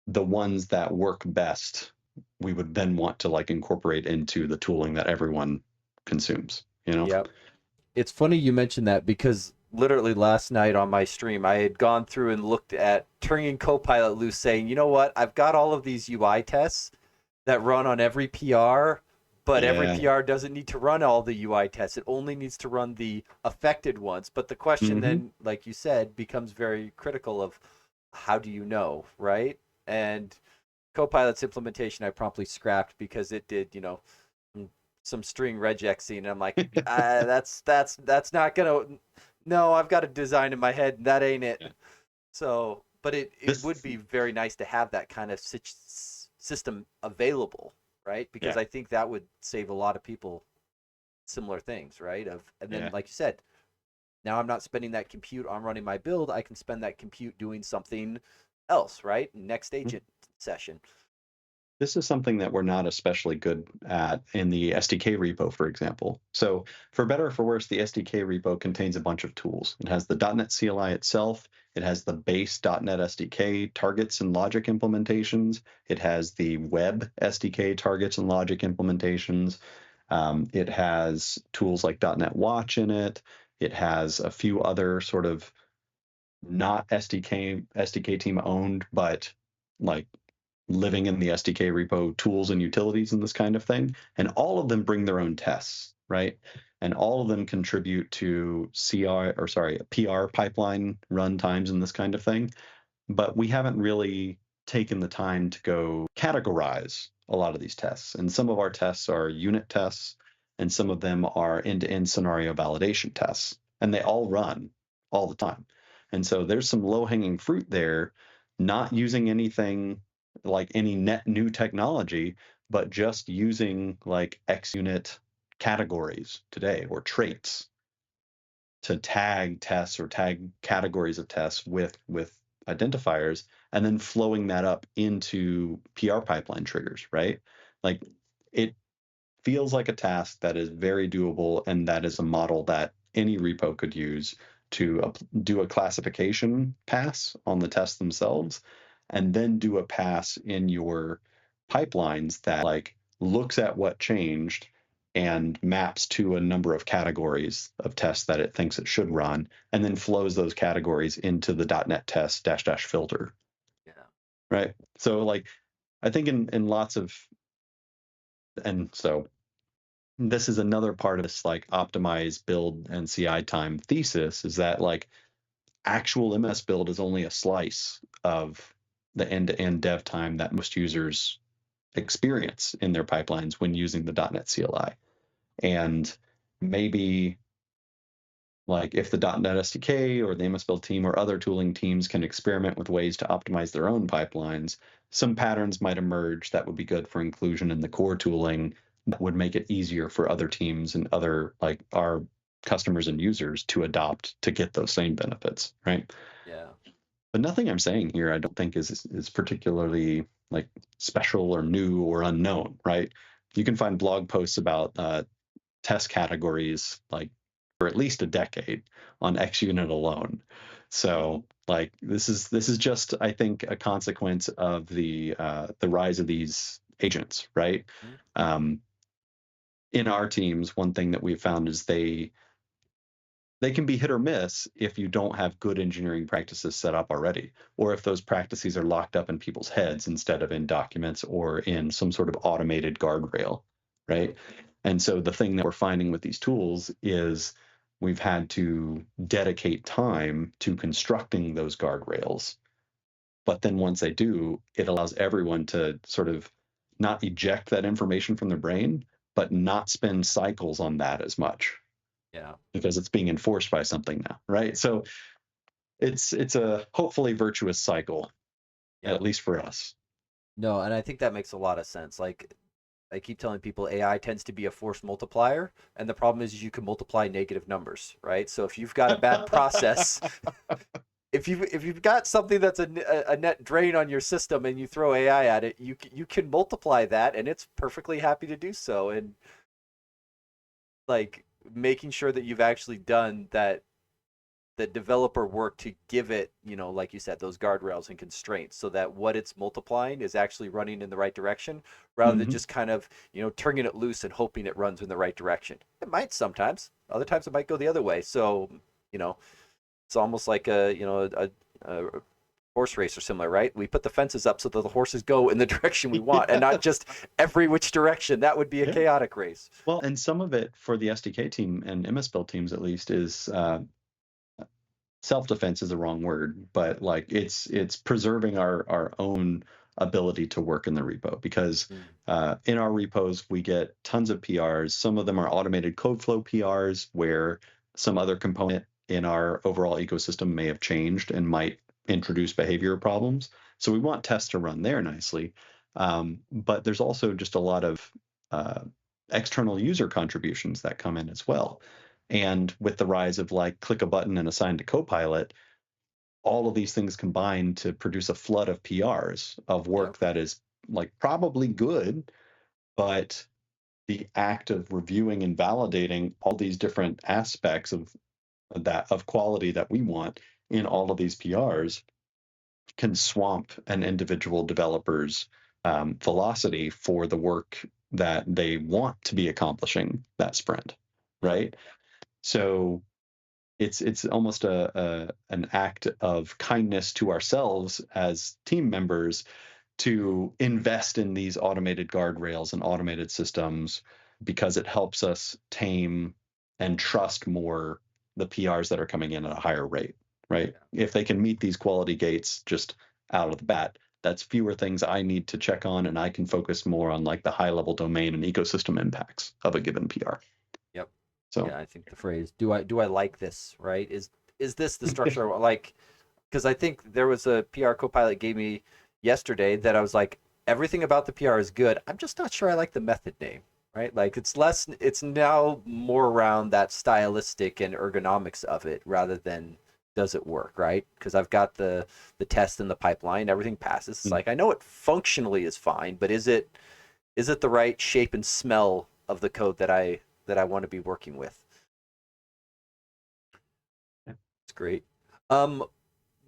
the ones that work best, we would then want to like incorporate into the tooling that everyone consumes, you know? Yep. It's funny you mentioned that because literally last night on my stream, I had gone through and looked at turning Copilot loose, saying, you know what? I've got all of these UI tests that run on every PR, but every Yeah. PR doesn't need to run all the UI tests. It only needs to run the affected ones. But the question Hmm. then, like you said, becomes very critical of how do you know, right? And Copilot's implementation I promptly scrapped because it did, some, some string regexing. And I'm like, that's not gonna. No, I've got a design in my head. And that ain't it. Yeah. So, but it would This, be very nice to have that kind of system available, right? Because yeah, I think that would save a lot of people similar things, right? And then yeah. like you said, now I'm not spending that compute on running my build. I can spend that compute doing something else, right? Next agent session. This is something that we're not especially good at in the SDK repo, for example. So, for better or for worse, the SDK repo contains a bunch of tools. It has the .NET CLI itself. It has the base .NET SDK targets and logic implementations. It has the web SDK targets and logic implementations. It has tools like .NET Watch in it. It has a few other sort of not SDK team owned, but like living in the SDK repo tools and utilities and this kind of thing. And all of them bring their own tests, right? And all of them contribute to PR pipeline run times and this kind of thing. But we haven't really taken the time to go categorize a lot of these tests. And some of our tests are unit tests, and some of them are end-to-end scenario validation tests. And they all run all the time. And so there's some low-hanging fruit there, not using anything like any net new technology, but just using like XUnit categories today or traits to tag tests or tag categories of tests with identifiers, and then flowing that up into PR pipeline triggers, right? Like it feels like a task that is very doable, and that is a model that any repo could use to do a classification pass on the tests themselves, and then do a pass in your pipelines that like looks at what changed and maps to a number of categories of tests that it thinks it should run, and then flows those categories into the .NET test dash dash filter, Yeah. right? So like I think in lots of, and so this is another part of this like optimize build and CI time thesis, is that like actual MSBuild is only a slice of the end-to-end dev time that most users experience in their pipelines when using the .NET CLI. And maybe like if the .NET SDK or the MSBuild team or other tooling teams can experiment with ways to optimize their own pipelines, some patterns might emerge that would be good for inclusion in the core tooling that would make it easier for other teams and other like our customers and users to adopt to get those same benefits, right? Yeah. But nothing I'm saying here I don't think is particularly like special or new or unknown, right? You can find blog posts about test categories like for at least a decade on XUnit alone. So like this is just I think a consequence of the rise of these agents, right? Mhm. Um, in our teams, one thing that we've found is they can be hit or miss if you don't have good engineering practices set up already, or if those practices are locked up in people's heads instead of in documents or in some sort of automated guardrail, Yeah. right? And so the thing that we're finding with these tools is we've had to dedicate time to constructing those guardrails. But then once they do, it allows everyone to sort of not eject that information from their brain, but not spend cycles on that as much Yeah. because it's being enforced by something now, right? So it's a hopefully virtuous cycle, at Yep. least for us. No, and I think that makes a lot of sense. Like I keep telling people AI tends to be a force multiplier, and the problem is you can multiply negative numbers, right? So if you've got a bad process, if you've got something that's a net drain on your system and you throw AI at it, you can multiply that, and it's perfectly happy to do so. And like making sure that you've actually done that the developer work to give it, like you said, those guardrails and constraints so that what it's multiplying is actually running in the right direction rather than Hmm. just kind of, turning it loose and hoping it runs in the right direction. It might sometimes, other times it might go the other way. So, you know, it's almost like a horse race or similar, right? We put the fences up so that the horses go in the direction we want and Yeah. not just every which direction. That would be a Yeah. chaotic race. Well, and some of it for the SDK team and MSBuild teams at least is self-defense is the wrong word, but like it's preserving our own ability to work in the repo because Mm, in our repos we get tons of PRs. Some of them are automated code flow PRs where some other component in our overall ecosystem may have changed and might introduce behavior problems. So we want tests to run there nicely. But there's also just a lot of uh, external user contributions that come in as well. And with the rise of like click a button and assign to Copilot, all of these things combine to produce a flood of PRs of yep. work that is like probably good, but the act of reviewing and validating all these different aspects of quality that we want in all of these PRs can swamp an individual developer's velocity for the work that they want to be accomplishing that sprint, Yep. right? So it's almost an act of kindness to ourselves as team members to invest in these automated guardrails and automated systems because it helps us tame and trust more the PRs that are coming in at a higher rate, right? Yeah. If they can meet these quality gates just out of the bat, that's fewer things I need to check on, and I can focus more on like the high level domain and ecosystem impacts of a given PR. Yep. So Yeah, I think the phrase "Do I like this?" right is this the structure I like? Because I think there was a PR Copilot gave me yesterday that I was like, everything about the PR is good. I'm just not sure I like the method name, right? Like it's now more around that stylistic and ergonomics of it rather than does it work, right? Because I've got the test in the pipeline, everything passes. It's like I know it functionally is fine, but is it the right shape and smell of the code that I want to be working with? It's great. Um,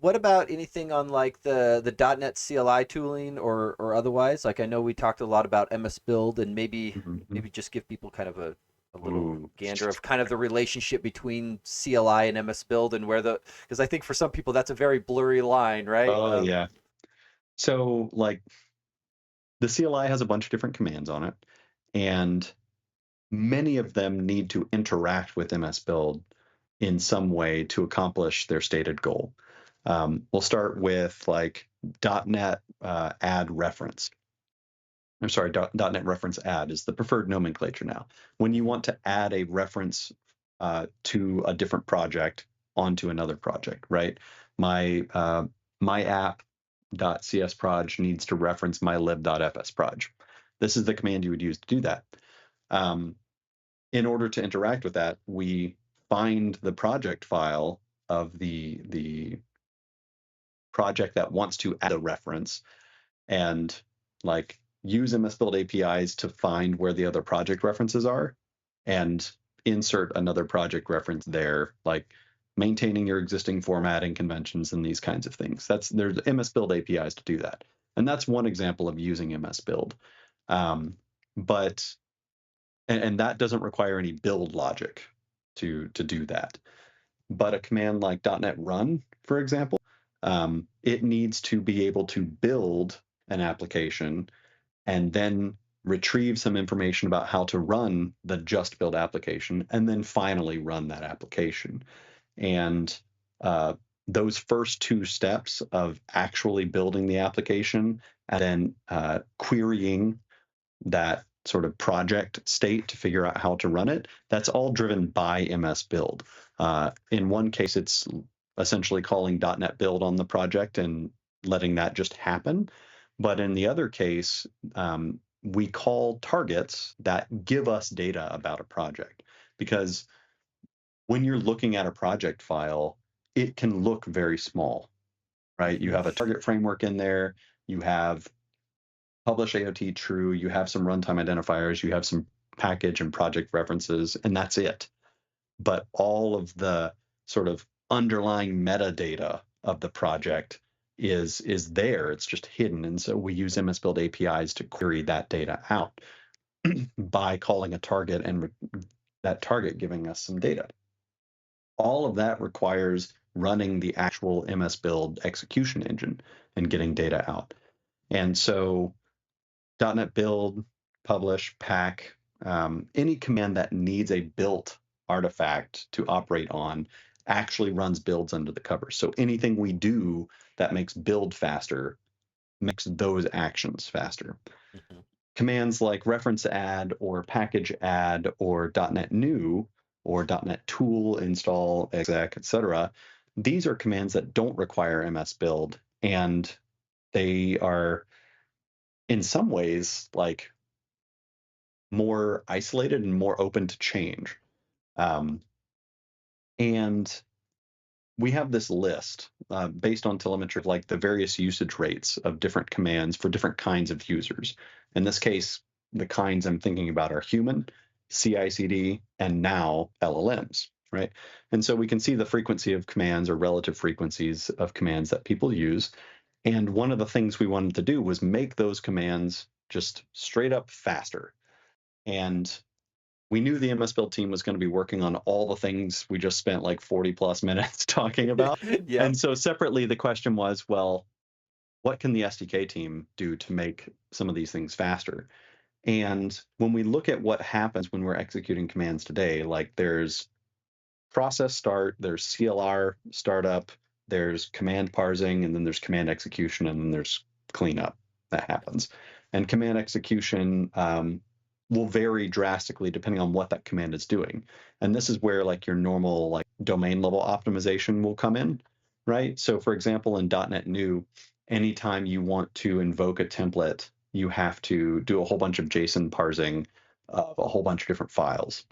what about anything on like the .NET CLI tooling or otherwise? Like I know we talked a lot about MSBuild and Mhm. maybe just give people kind of a little Ooh. gander of kind of the relationship between CLI and MSBuild and where the because I think for some people that's a very blurry line, right? Oh yeah. So like the CLI has a bunch of different commands on it, and many of them need to interact with MSBuild in some way to accomplish their stated goal. We'll start with like .NET add reference. I'm sorry, .NET reference add is the preferred nomenclature now. When you Mm-hmm. want to add a reference to a different project onto another project, right? My my app.csproj needs to reference my lib.fsproj. This is the command you would use to do that. Um, in order to interact with that, we find the project file of the project that wants to add a reference and like use MSBuild APIs to find where the other project references are and insert another project reference there, like maintaining your existing formatting conventions and these kinds of things. There's MSBuild APIs to do that. And that's one example of using MSBuild. Um, but and that doesn't require any build logic to do that. But a command like .NET Run, for example, it needs to be able to build an application and then retrieve some information about how to run the just build application, and then finally run that application. And uh, those first two steps of actually building the application and then querying that sort of project state to figure out how to run it, that's all driven by MSBuild. In one case, it's essentially calling .NET Build on the project and letting that just happen. But in the other case, we call targets that give us data about a project. Because when you're looking at a project file, it can look very small, right? You Mm-hmm. have a target framework in there, you have publish AOT true, you have some runtime identifiers, you have some package and project references, and that's it. But all of the sort of underlying metadata of the project is there. It's just hidden. And so we use MSBuild APIs to query that data out by calling a target and that target giving us some data. All of that requires running the actual MSBuild execution engine and getting data out. And so .NET build, publish, pack, any command that needs a built artifact to operate on actually runs builds under the covers. So anything we do that makes build faster makes those actions faster. Mhm. Commands like reference add or package add or .NET new or .NET tool install exec, etc. These are commands that don't require MSBuild, and they are in some ways like more isolated and more open to change. Um, and we have this list based on telemetry of like the various usage rates of different commands for different kinds of users. In this case, the kinds I'm thinking about are human, CI/CD, and now LLMs, right? And so we can see the frequency of commands or relative frequencies of commands that people use. And one of the things we wanted to do was make those commands just straight up faster. And we knew the MSBuild team was going to be working on all the things we just spent like 40 plus minutes talking about. Yep. And so separately, the question was, well, what can the SDK team do to make some of these things faster? And when we look at what happens when we're executing commands today, like there's process start, there's CLR startup, there's command parsing, and then there's command execution, and then there's cleanup that happens. And command execution will vary drastically depending on what that command is doing. And this is where like your normal like domain level optimization will come in, right? So for example, in .NET New, anytime you want to invoke a template, you have to do a whole bunch of JSON parsing of a whole bunch of different files.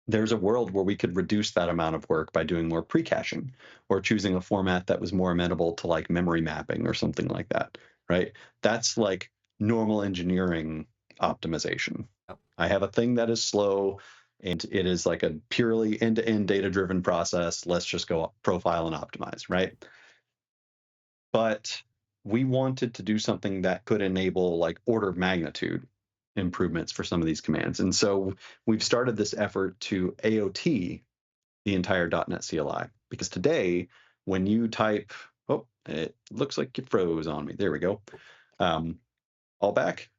There's a world where we could reduce that amount of work by doing more pre-caching or choosing a format that was more amenable to like memory mapping or something like that, right? That's like normal engineering optimization. Yep. I have a thing that is slow and it is like a purely end-to-end data-driven process. Let's just go profile and optimize, right? But we wanted to do something that could enable like order of magnitude improvements for some of these commands. And so we've started this effort to AOT the entire .NET CLI because today when you type, oh, it looks like it froze on me. There we go. All back.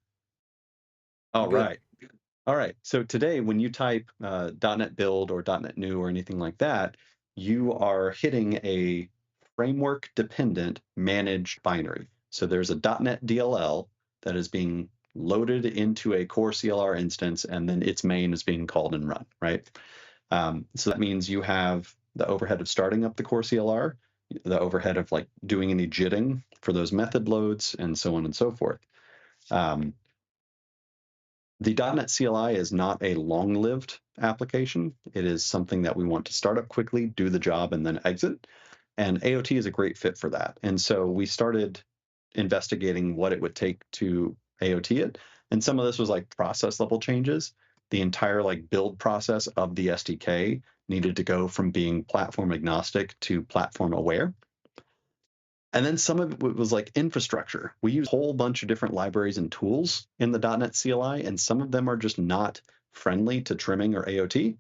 You're All good. right. All right. So today, when you type .NET Build or .NET New or anything like that, you are hitting a framework-dependent managed binary. So there's a .NET DLL that is being loaded into a core CLR instance, and then its main is being called and run, right? So that means you have the overhead of starting up the core CLR, the overhead of like doing any JITting for those method loads, and so on and so forth. The .NET CLI is not a long-lived application. It is something that we want to start up quickly, do the job, and then exit. And AOT is a great fit for that. And so we started investigating what it would take to AOT it. And some of this was like process level changes. The entire like build process of the SDK needed to go from being platform agnostic to platform aware. And then some of it was like infrastructure. We use a whole bunch of different libraries and tools in the .NET CLI, and some of them are just not friendly to trimming or AOT.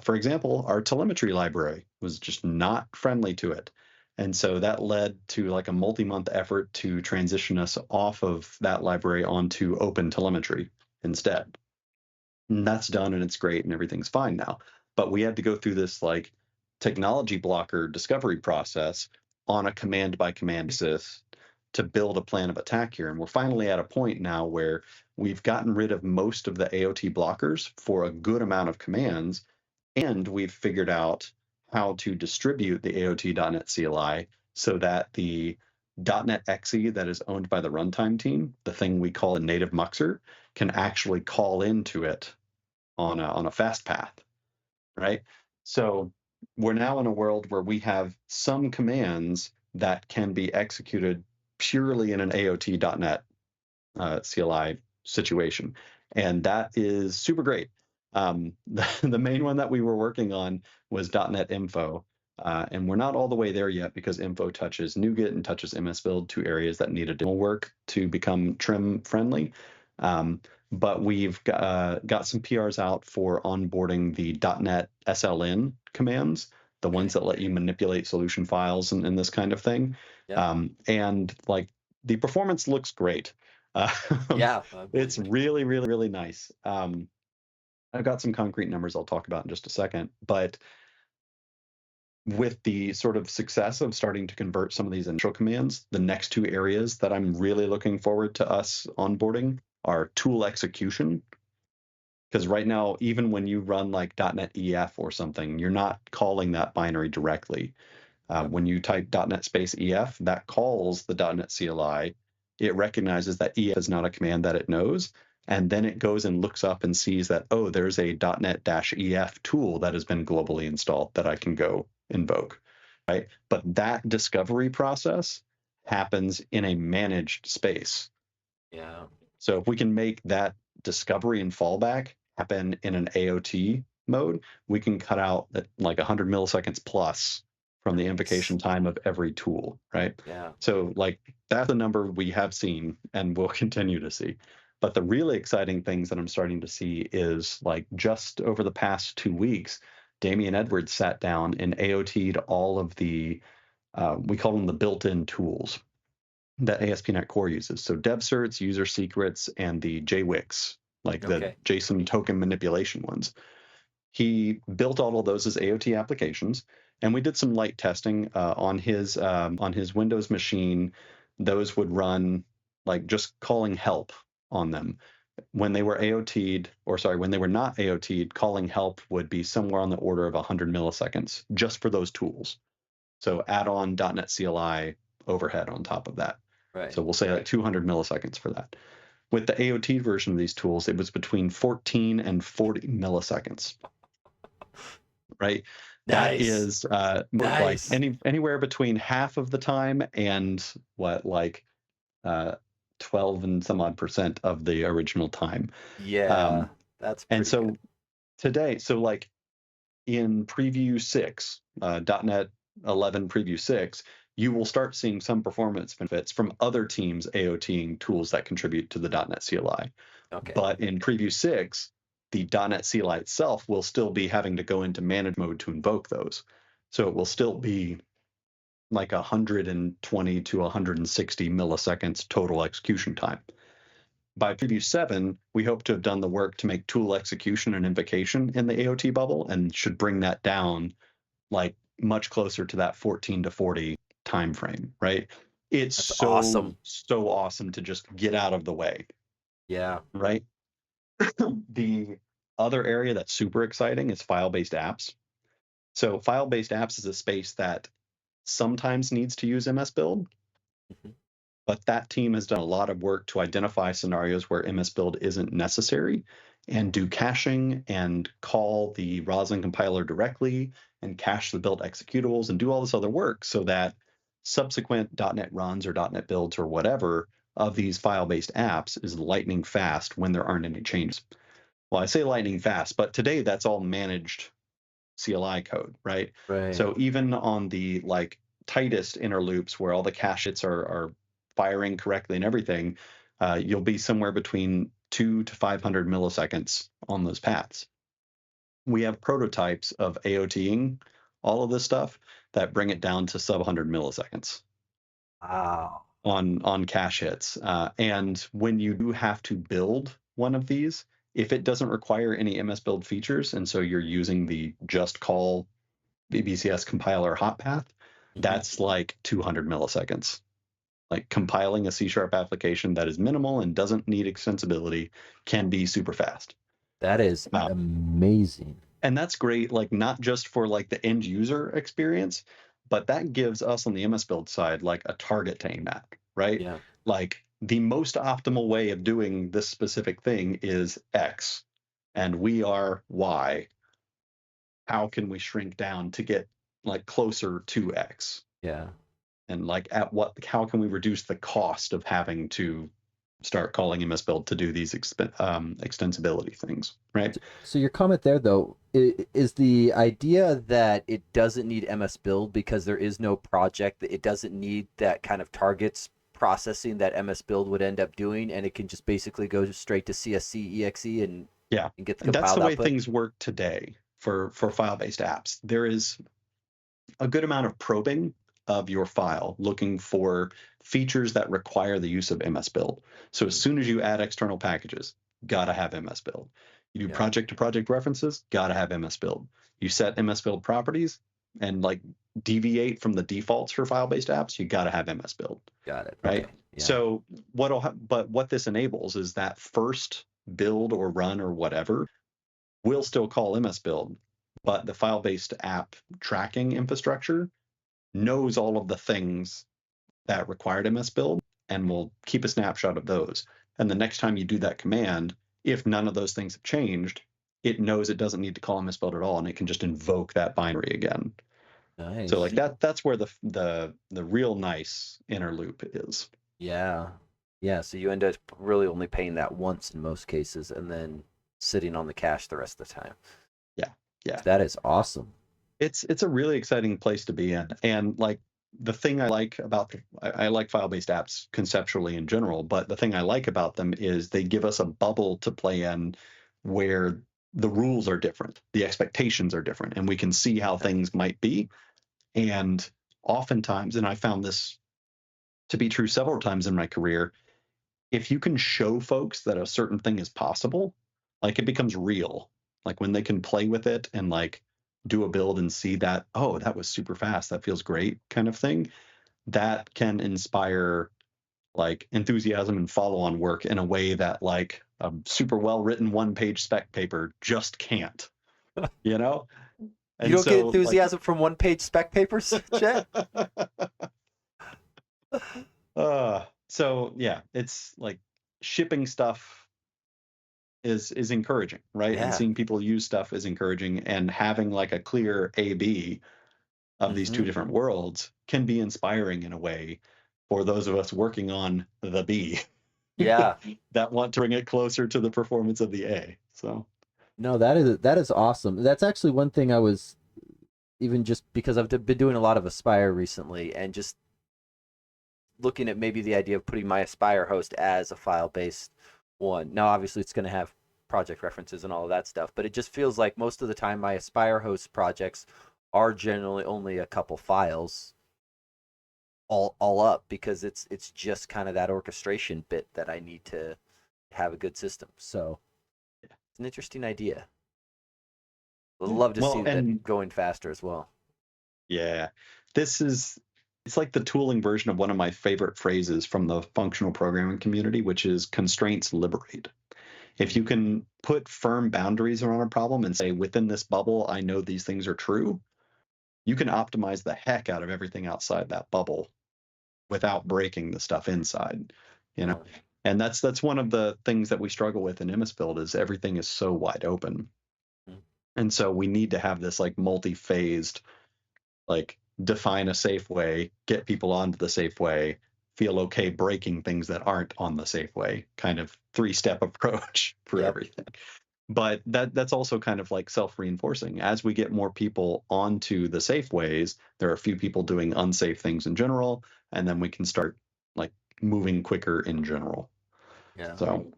For example, our telemetry library was just not friendly to it. And so that led to like a multi-month effort to transition us off of that library onto open telemetry instead. And that's done and it's great and everything's fine now. But we had to go through this like technology blocker discovery process on a command by command basis to build a plan of attack here. And we're finally at a point now where we've gotten rid of most of the AOT blockers for a good amount of commands, and we've figured out how to distribute the AOT.NET CLI so that the .NET exe that is owned by the runtime team, the thing we call a native muxer, can actually call into it on a fast path, right? So we're now in a world where we have some commands that can be executed purely in an AOT.NET CLI situation, and that is super great. The main one that we were working on was .NET Info, And we're not all the way there yet because info touches NuGet and touches MSBuild, two areas that need additional work to become trim friendly. But we've got some PRs out for onboarding the .NET SLN commands, the ones that let you manipulate solution files and this kind of thing. Yeah. And like the performance looks great. Yeah, I It's believe it. really, really, really nice. I've got some concrete numbers I'll talk about in just a second, but with the sort of success of starting to convert some of these initial commands, the next two areas that I'm really looking forward to us onboarding are tool execution. Because right now, even when you run like .NET EF or something, you're not calling that binary directly. Yep. When you type .NET space EF, that calls the .NET CLI. It recognizes that EF is not a command that it knows, and then it goes and looks up and sees that, oh, there's a .NET-EF tool that has been globally installed that I can go invoke, right? But that discovery process happens in a managed space. Yeah. So if we can make that discovery and fallback happen in an AOT mode, we can cut out like 100 milliseconds plus from the Nice. invocation time of every tool, right? Yeah. So like that's a number we have seen and will continue to see. But the really exciting things that I'm starting to see is like just over the past 2 weeks, Damian Edwards sat down and AOT'd all of the, we call them the built-in tools that ASP.NET Core uses. So dev certs, user secrets, and the JWICs, like the Okay. JSON token manipulation ones. He built all of those as AOT applications, and we did some light testing on his Windows machine. Those would run like just calling help on them. When they were AOT'd, or sorry, when they were not AOT'd, calling help would be somewhere on the order of 100 milliseconds just for those tools. So add on .NET CLI overhead on top of that. Right. So we'll say like 200 milliseconds for that. With the AOT version of these tools, it was between 14 and 40 milliseconds, right? That Nice. is like Nice. anywhere between half of the time and what like uh, 12 and some odd percent of the original time. Yeah. Um, That's and pretty good. so today, so like in preview 6, .NET 11 preview 6, you will start seeing some performance benefits from other teams AOTing tools that contribute to the .NET CLI. Okay. But in preview 6, the .NET CLI itself will still be having to go into manage mode to invoke those. So it will still be like 120 to 160 milliseconds total execution time. By preview 7, we hope to have done the work to make tool execution and invocation in the AOT bubble and should bring that down like much closer to that 14 to 40 time frame, right? It's That's awesome. so awesome to just get out of the way, Yeah. right? The other area that's super exciting is file-based apps. So file-based apps is a space that sometimes needs to use MSBuild, Mhm. but that team has done a lot of work to identify scenarios where MSBuild isn't necessary and do caching and call the Roslyn compiler directly and cache the built executables and do all this other work so that subsequent .NET runs or .NET builds or whatever of these file-based apps is lightning fast when there aren't any changes. Well, I say lightning fast, but today that's all managed CLI code, right? Right. So even on the like tightest inner loops where all the cache hits are firing correctly and everything, you'll be somewhere between 2 to 500 milliseconds on those paths. We have prototypes of AOTing all of this stuff that bring it down to sub 100 milliseconds Wow. on cache hits. And when you do have to build one of these, if it doesn't require any MSBuild features, and so you're using the just call BCS compiler hot path, Mhm. that's like 200 milliseconds. Like compiling a C# application that is minimal and doesn't need extensibility can be super fast. That is Um, amazing. and that's great, like not just for like the end user experience, but that gives us on the MS build side like a target to aim at, right? Yeah. Like the most optimal way of doing this specific thing is X, and we are Y. How can we shrink down to get like closer to X? Yeah. And like at what how can we reduce the cost of having to start calling MSBuild to do these extensibility things, right? So your comment there, though, is the idea that it doesn't need MS Build because there is no project that it doesn't need that kind of targets processing that MS Build would end up doing, and it can just basically go straight to CSC exe Yeah, and get the and that's the compiled way output. things work today for file-based apps. There is a good amount of probing of your file, looking for features that require the use of MSBuild. So as Mm, soon as you add external packages, gotta have MSBuild. You do yeah, project-to-project references, gotta have MSBuild. You set MSBuild properties and like deviate from the defaults for file-based apps, you gotta have MSBuild, got it. right? Okay, yeah, So but what this enables is that first build or run or whatever will still call MSBuild, but the file-based app tracking infrastructure knows all of the things that required MSBuild and will keep a snapshot of those. And the next time you do that command, if none of those things have changed, it knows it doesn't need to call MSBuild at all, and it can just invoke that binary again. So nice. like that's where the real nice inner loop is. Yeah, yeah. So you end up really only paying that once in most cases, and then sitting on the cache the rest of the time. Yeah, yeah. That is awesome. It's a really exciting place to be in, and like the thing I like about I like file-based apps conceptually in general, but the thing I like about them is they give us a bubble to play in where the rules are different, the expectations are different, and we can see how Yeah. things might be. And oftentimes, and I found this to be true several times in my career, if you can show folks that a certain thing is possible, like it becomes real. Like when they can play with it and like do a build and see that, oh, that was super fast, that feels great, kind of thing, that can inspire like enthusiasm and follow on work in a way that like a super well written 1 page spec paper just can't, you know? You And don't get so like enthusiasm from one-page spec papers, Chet? so yeah, it's like shipping stuff is encouraging, right? And Yeah. seeing people use stuff is encouraging, and having like a clear A/B of these two Hmm. different worlds can be inspiring in a way for those of us working on the B Yeah. that want to bring it closer to the performance of the A. So No, that is awesome. That's actually one thing I was even just because I've been doing a lot of Aspire recently and just looking at maybe the idea of putting my Aspire host as a file-based one. Now, obviously, it's going to have project references and all of that stuff, but it just feels like most of the time my Aspire host projects are generally only a couple files all up because it's just kind of that orchestration bit that I need to have a good system. So it's an interesting idea. Would yeah, love to well, see that and going faster as well. yeah, this is it's like the tooling version of one of my favorite phrases from the functional programming community, which is constraints liberate. If you Mm, can put firm boundaries around a problem and say, within this bubble, I know these things are true, you can optimize the heck out of everything outside that bubble without breaking the stuff inside, you know? yeah. And that's one of the things that we struggle with in MSBuild is everything is so wide open. Mm, And so we need to have this like multi-phased, like define a safe way, get people onto the safe way, feel okay breaking things that aren't on the safe way, kind of three-step approach for Yep. everything. But that's also kind of like self-reinforcing. As we get more people onto the safe ways, there are a few people doing unsafe things in general, and then we can start like moving quicker in general. Yeah. So,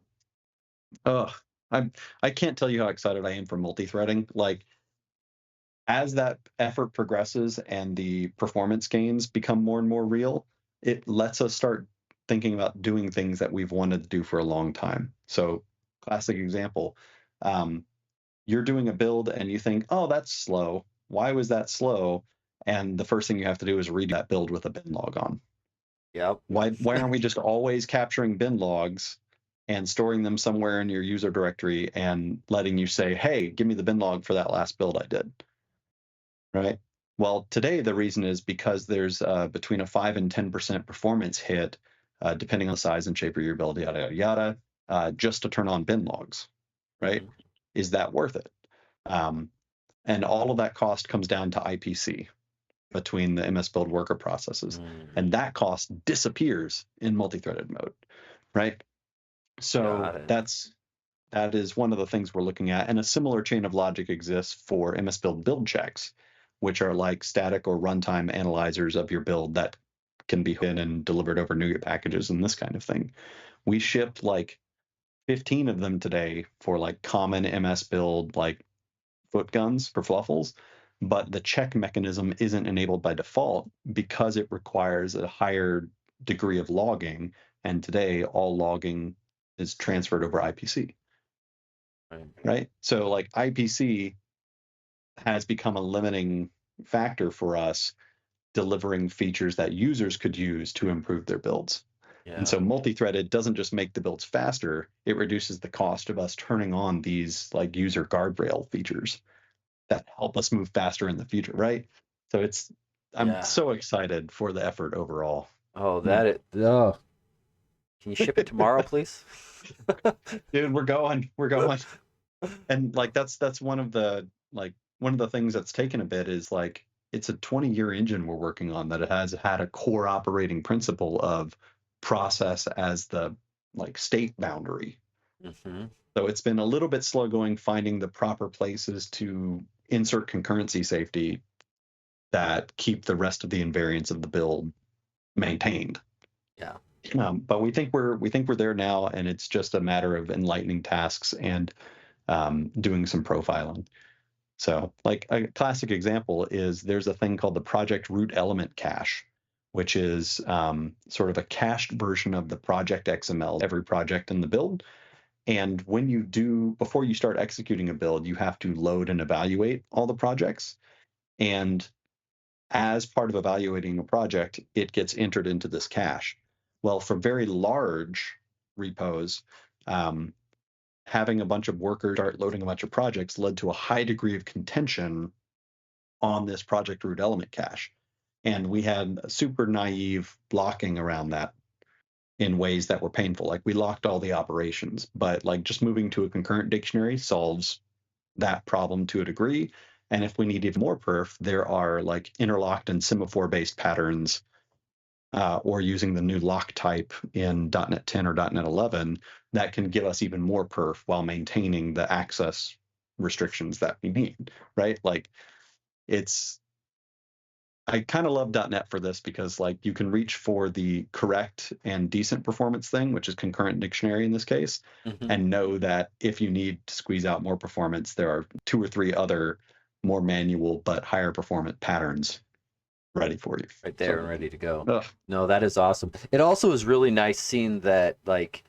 ugh, I can't tell you how excited I am for multi-threading. Like as that effort progresses and the performance gains become more and more real, it lets us start thinking about doing things that we've wanted to do for a long time. So, classic example. Um, you're doing a build and you think, oh, that's slow. Why was that slow? And the first thing you have to do is read that build with a bin log on. Yep. Why aren't we just always capturing bin logs and storing them somewhere in your user directory and letting you say, hey, give me the bin log for that last build I did, right? Well, today the reason is because there's between a 5 and 10% performance hit, depending on the size and shape of your build, yada, yada, yada, just to turn on bin logs, right? Hmm. Is that worth it? Um, And all of that cost comes down to IPC between the MS-Build worker processes. Mm, And that cost disappears in multi-threaded mode, right? So Got it. that is one of the things we're looking at. And a similar chain of logic exists for MSBuild build checks, which are like static or runtime analyzers of your build that can be hidden and delivered over NuGet packages and this kind of thing. We shipped like 15 of them today for like common MSBuild like foot guns for fluffles, but the check mechanism isn't enabled by default because it requires a higher degree of logging. And today, all logging is transferred over IPC, Right. right? So, like, IPC has become a limiting factor for us delivering features that users could use to improve their builds. And Yeah. so multi-threaded doesn't just make the builds faster, it reduces the cost of us turning on these like user guardrail features that help us move faster in the future, right? So I'm Yeah. so excited for the effort overall. Oh, Hmm. oh. Can you ship it tomorrow, please? Dude, we're going. And like that's one of the things that's taken a bit is like it's a 20-year engine we're working on that it has had a core operating principle of process as the like state boundary. Hmm. So it's been a little bit slow going finding the proper places to insert concurrency safety that keep the rest of the invariants of the build maintained. Yeah. But we think we're there now, and it's just a matter of enlightening tasks and doing some profiling. So, like a classic example is there's a thing called the project root element cache, which is sort of a cached version of the project XML, every project in the build. And when you do, before you start executing a build, you have to load and evaluate all the projects. And as part of evaluating a project, it gets entered into this cache. Well, for very large repos, um, having a bunch of workers start loading a bunch of projects led to a high degree of contention on this project root element cache. And we had a super naive blocking around that in ways that were painful. Like we locked all the operations, but like just moving to a concurrent dictionary solves that problem to a degree. And if we need even more perf, there are like interlocked and semaphore based patterns, or using the new lock type in .NET 10 or .NET 11 that can give us even more perf while maintaining the access restrictions that we need, right? Like it's I kind of love .NET for this because like you can reach for the correct and decent performance thing, which is concurrent dictionary in this case, Hmm. and know that if you need to squeeze out more performance, there are 2 or 3 other more manual but higher performant patterns ready for you. Right there and So, ready to go. ugh, No, that is awesome. It also is really nice seeing that like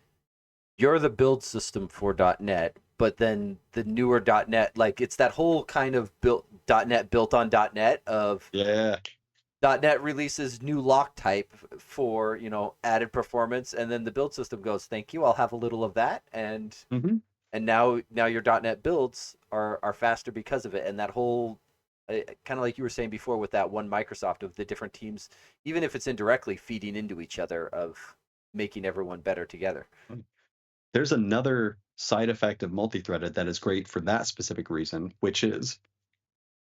you're the build system for .NET, but then the newer .NET, like it's that whole kind of built .NET built on .NET of yeah, .NET releases new lock type for added performance, and then the build system goes, "Thank you, I'll have a little of that," hmm and now your .NET builds are faster because of it, and that whole kind of like you were saying before with that one Microsoft of the different teams, even if it's indirectly feeding into each other of making everyone better together. there's another side effect of multi-threaded that is great for that specific reason, which is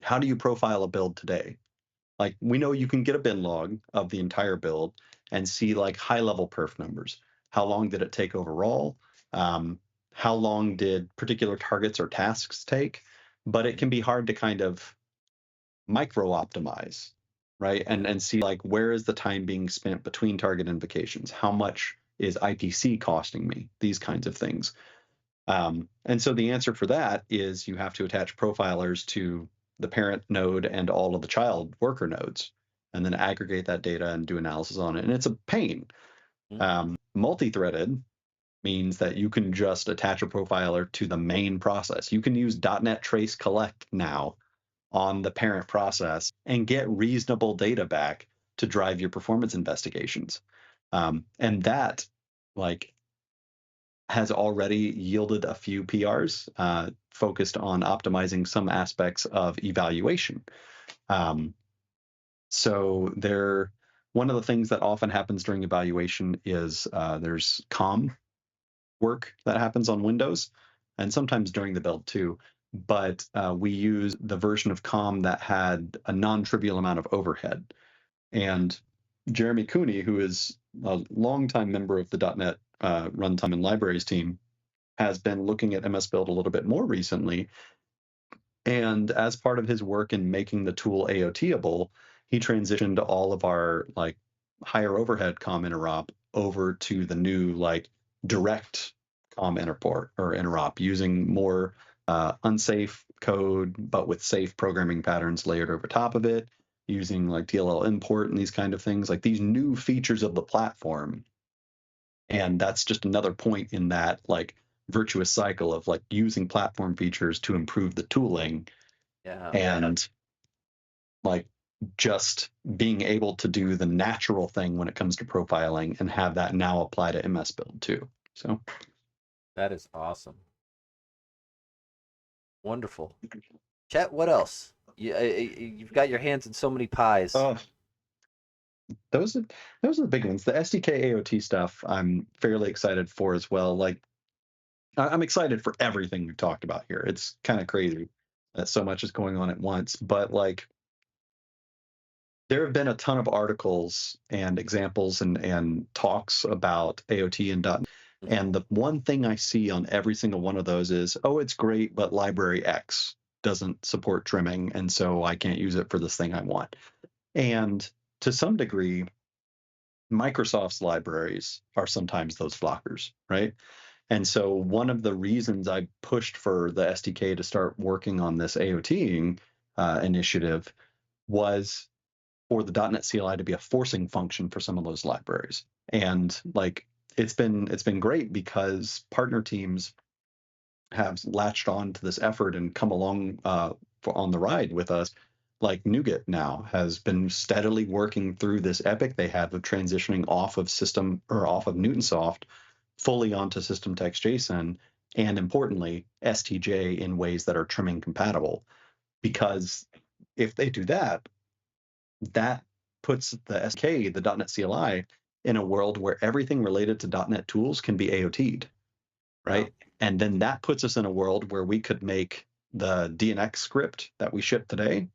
how do you profile a build today? Like we know you can get a bin log of the entire build and see like high level perf numbers. How long did it take overall? Um, how long did particular targets or tasks take? But it can be hard to kind of micro optimize, right? Yeah. And see like where is the time being spent between target invocations? How much is IPC costing me? These kinds of things. And so the answer for that is you have to attach profilers to the parent node and all of the child worker nodes, and then aggregate that data and do analysis on it. And it's a pain. Mm-hmm. Multi-threaded means that you can just attach a profiler to the main process. You can use .NET Trace Collect now on the parent process and get reasonable data back to drive your performance investigations. And that, like, has already yielded a few PRs focused on optimizing some aspects of evaluation. Um, so there, one of the things that often happens during evaluation is there's COM work that happens on Windows, and sometimes during the build too. But we use the version of COM that had a non-trivial amount of overhead. And Jeremy Cooney, who is a longtime member of the .NET runtime and libraries team, has been looking at MSBuild a little bit more recently. And as part of his work in making the tool AOTable, he transitioned all of our like higher overhead COM interop over to the new like direct COM interport or interop using more unsafe code, but with safe programming patterns layered over top of it, using like DLL import and these kind of things, like these new features of the platform. And that's just another point in that like virtuous cycle of like using platform features to improve the tooling and like just being able to do the natural thing when it comes to profiling and have that now apply to MSBuild too. So That is awesome. Wonderful. Chet, what else? You've got your hands in so many pies. oh, those are those are the big ones. The SDK AOT stuff I'm fairly excited for as well. Like I'm excited for everything we've talked about here. It's kind of crazy that so much is going on at once, but like there have been a ton of articles and examples and talks about AOT and .NET. Mm-hmm. And the one thing I see on every single one of those is, oh, it's great, but library X doesn't support trimming, and so I can't use it for this thing I want. And to some degree, Microsoft's libraries are sometimes those blockers, right? And so one of the reasons I pushed for the SDK to start working on this AOTing initiative was for the .NET CLI to be a forcing function for some of those libraries. And like it's been great because partner teams have latched on to this effort and come along on the ride with us. Like NuGet now has been steadily working through this epic they had of transitioning off of system or off of Newtonsoft fully onto system text JSON, and importantly STJ in ways that are trimming compatible. Because if they do that, that puts the SK, the .NET CLI, in a world where everything related to .NET tools can be AOT'd, Yeah. right? And then that puts us in a world where we could make the DNX script that we ship today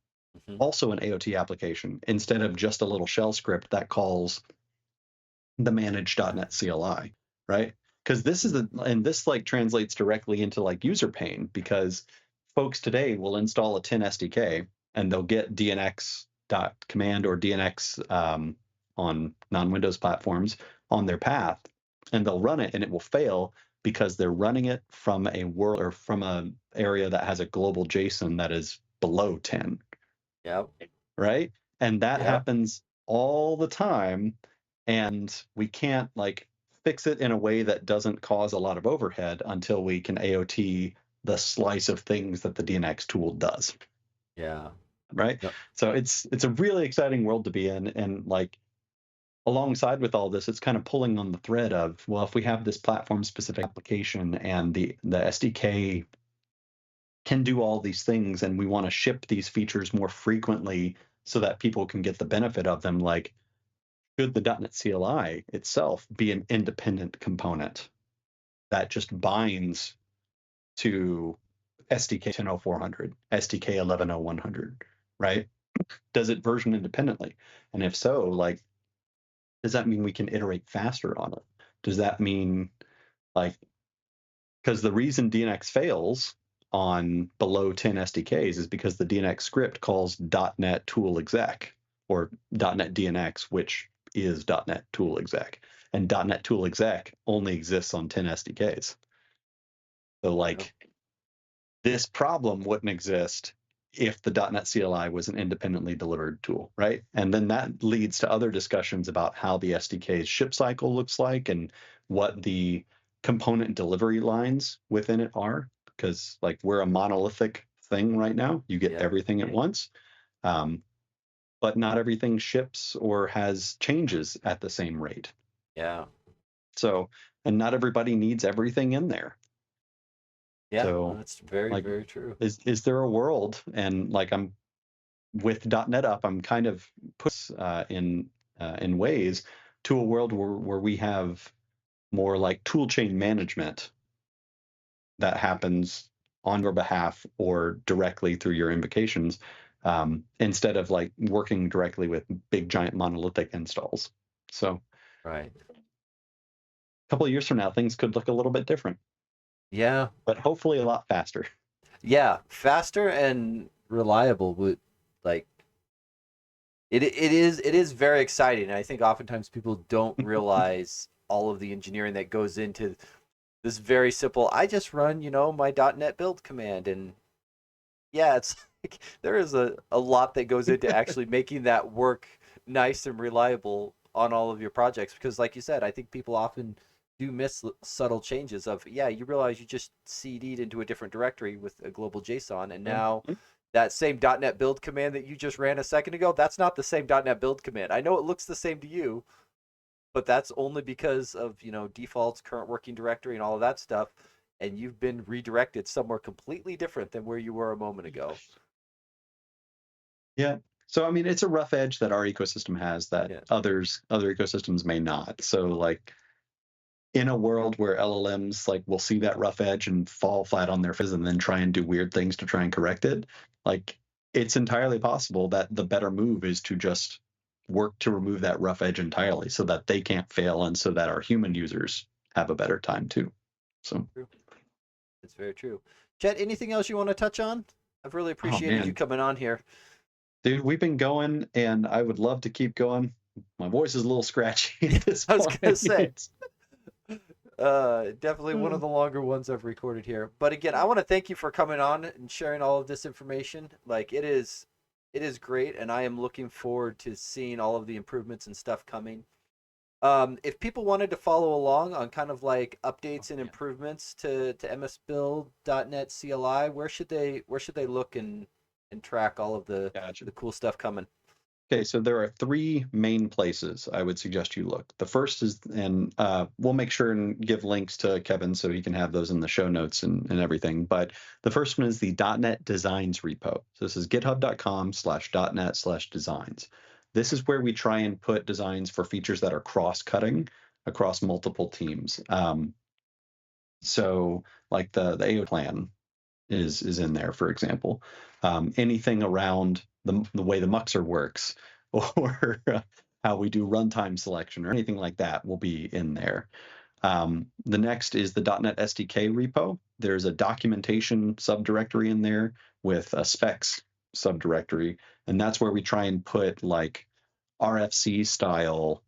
Mm-hmm. also an AOT application instead of just a little shell script that calls the manage.NET CLI, right? Because this is and this like translates directly into like user pain because folks today will install a 10 SDK and they'll get dnx.command or dnx on non-Windows platforms on their path, and they'll run it and it will fail because they're running it from a world or from a area that has a global JSON that is below 10. Yep. Right? And that Yep. happens all the time, and we can't like fix it in a way that doesn't cause a lot of overhead until we can AOT the slice of things that the DNX tool does. Yeah. Right? No. So it's a really exciting world to be in, and like alongside with all this, it's kind of pulling on the thread of, well, if we have this platform specific application and the SDK can do all these things and we want to ship these features more frequently so that people can get the benefit of them, like should the .NET CLI itself be an independent component that just binds to SDK 10.0400, SDK 11.0100, right? Does it version independently? And if so, like, does that mean we can iterate faster on it? Does that mean like, because the reason DNX fails on below 10 SDKs is because the DNX script calls .NET tool exec or .NET DNX, which is .NET tool exec. And .NET tool exec only exists on 10 SDKs. So like this problem wouldn't exist if the .NET CLI was an independently delivered tool, right? And then that leads to other discussions about how the SDK's ship cycle looks like and what the component delivery lines within it are, because like we're a monolithic thing right now. You get Yeah. everything at once, but not everything ships or has changes at the same rate. Yeah. So, and not everybody needs everything in there. Yeah. No, So, that's very, like, very true. is there a world? And like I'm with .NET up, I'm kind of put in ways to a world where we have more like tool chain management that happens on your behalf or directly through your invocations, instead of like working directly with big giant monolithic installs. So Right. couple of years from now, things could look a little bit different, Yeah. but hopefully a lot faster. Yeah, faster and reliable would like it is very exciting. And I think oftentimes people don't realize all of the engineering that goes into this very simple I just run, my .NET build command and yeah, it's like there is a lot that goes into actually making that work nice and reliable on all of your projects because like you said, I think people often do miss subtle changes of yeah, you realize you just CD'd into a different directory with a global JSON and now Mhm. that same .NET build command that you just ran a second ago, that's not the same .NET build command. I know it looks the same to you, but that's only because of, defaults, current working directory and all of that stuff and you've been redirected somewhere completely different than where you were a moment ago. Yeah. So I mean, it's a rough edge that our ecosystem has that Yeah. other ecosystems may not. So like in a world where LLMs like will see that rough edge and fall flat on their face and then try and do weird things to try and correct it, like it's entirely possible that the better move is to just work to remove that rough edge entirely so that they can't fail and so that our human users have a better time too. So, True. It's very true. Chet, anything else you want to touch on? I've really oh appreciated you man, coming on here. dude, we've been going and I would love to keep going. My voice is a little scratchy at this I was gonna say, point. definitely one of the longer ones I've recorded here. But again, I want to thank you for coming on and sharing all of this information. Like it is great, and I am looking forward to seeing all of the improvements and stuff coming. If people wanted to follow along on kind of like Oh updates and man, improvements to MSBuild.net CLI, where should they look and track all of the gotcha. the cool stuff coming? Okay, so there are three main places I would suggest you look. The first is, and we'll make sure and give links to Kevin so he can have those in the show notes and everything. But the first one is the .NET Designs repo. So this is github.com/.NET/designs. This is where we try and put designs for features that are cross-cutting across multiple teams. So like the AO plan is in there, for example. Anything around the way the muxer works or how we do runtime selection or anything like that will be in there. The next is the .NET SDK repo. There's a documentation subdirectory in there with a specs subdirectory, and that's where we try and put like RFC style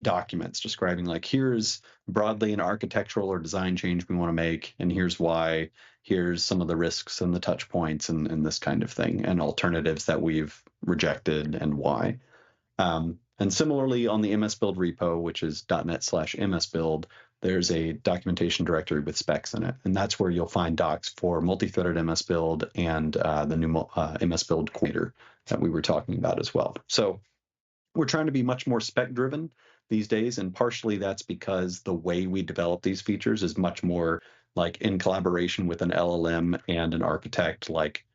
documents describing like here's broadly an architectural or design change we want to make and here's why, here's some of the risks and the touch points and this kind of thing and alternatives that we've rejected and why. And similarly on the MSBuild repo, which is .NET/MSBuild, there's a documentation directory with specs in it, and that's where you'll find docs for multi-threaded MSBuild and the new MSBuild coordinator that we were talking about as well. So we're trying to be much more spec driven these days, and partially that's because the way we develop these features is much more like in collaboration with an LLM and an architect, like,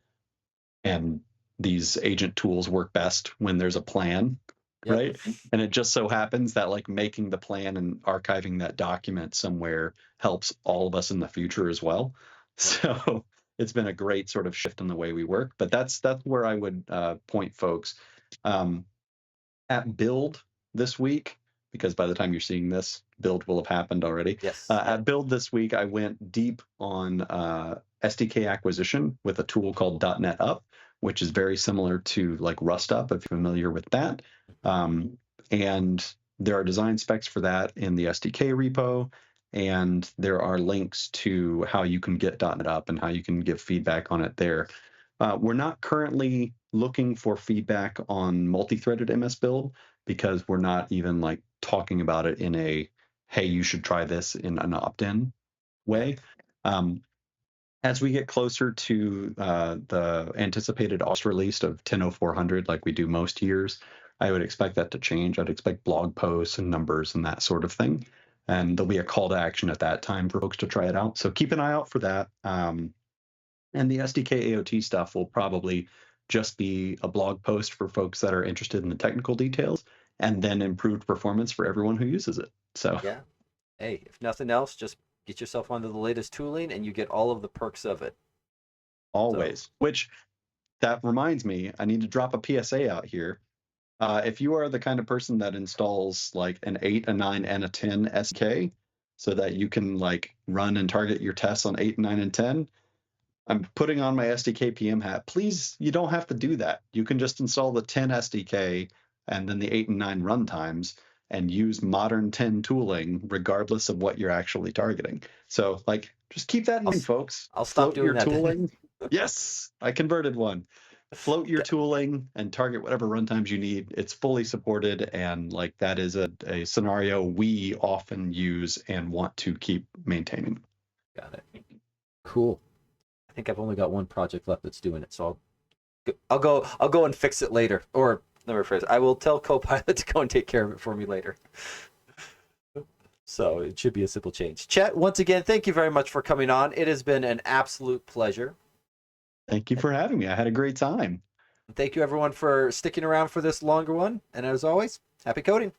and these agent tools work best when there's a plan, Yep. right? And it just so happens that like making the plan and archiving that document somewhere helps all of us in the future as well. Yep. So it's been a great sort of shift in the way we work, but that's where I would point folks. Um, at Build this week, because by the time you're seeing this, Build will have happened already. Yes. At Build this week, I went deep on SDK acquisition with a tool called .NET Up, which is very similar to like Rust Up, if you're familiar with that. And there are design specs for that in the SDK repo. And there are links to how you can get .NET Up and how you can give feedback on it there. We're not currently looking for feedback on multi-threaded MSBuild because we're not even like talking about it in a, hey, you should try this in an opt-in Yeah. way. Um, as we get closer to the anticipated August release of 10.0400, like we do most years, I would expect that to change. I'd expect blog posts and numbers and that sort of thing. And there'll be a call to action at that time for folks to try it out. So keep an eye out for that. And the SDK AOT stuff will probably just be a blog post for folks that are interested in the technical details and then improved performance for everyone who uses it. So Yeah. Hey, if nothing else, just get yourself onto the latest tooling and you get all of the perks of it. So, always, which that reminds me, I need to drop a PSA out here. If you are the kind of person that installs like an 8, a 9, and a 10 SK, so that you can like run and target your tests on 8, 9, and 10. I'm putting on my SDK PM hat. Please, you don't have to do that. You can just install the 10 SDK and then the 8 and 9 runtimes and use modern 10 tooling regardless of what you're actually targeting. So like, just keep that in I'll mind, folks. I'll stop Float doing your that then. tooling. Yes, I converted one. Float your tooling and target whatever runtimes you need. It's fully supported, and like that is a scenario we often use and want to keep maintaining. Got it. Cool. I think I've only got one project left that's doing it, so I'll go and fix it later. Or let me rephrase. I will tell Copilot to go and take care of it for me later. So it should be a simple change. Chet, once again, thank you very much for coming on. It has been an absolute pleasure. Thank you for having me. I had a great time. Thank you everyone for sticking around for this longer one. And as always, happy coding.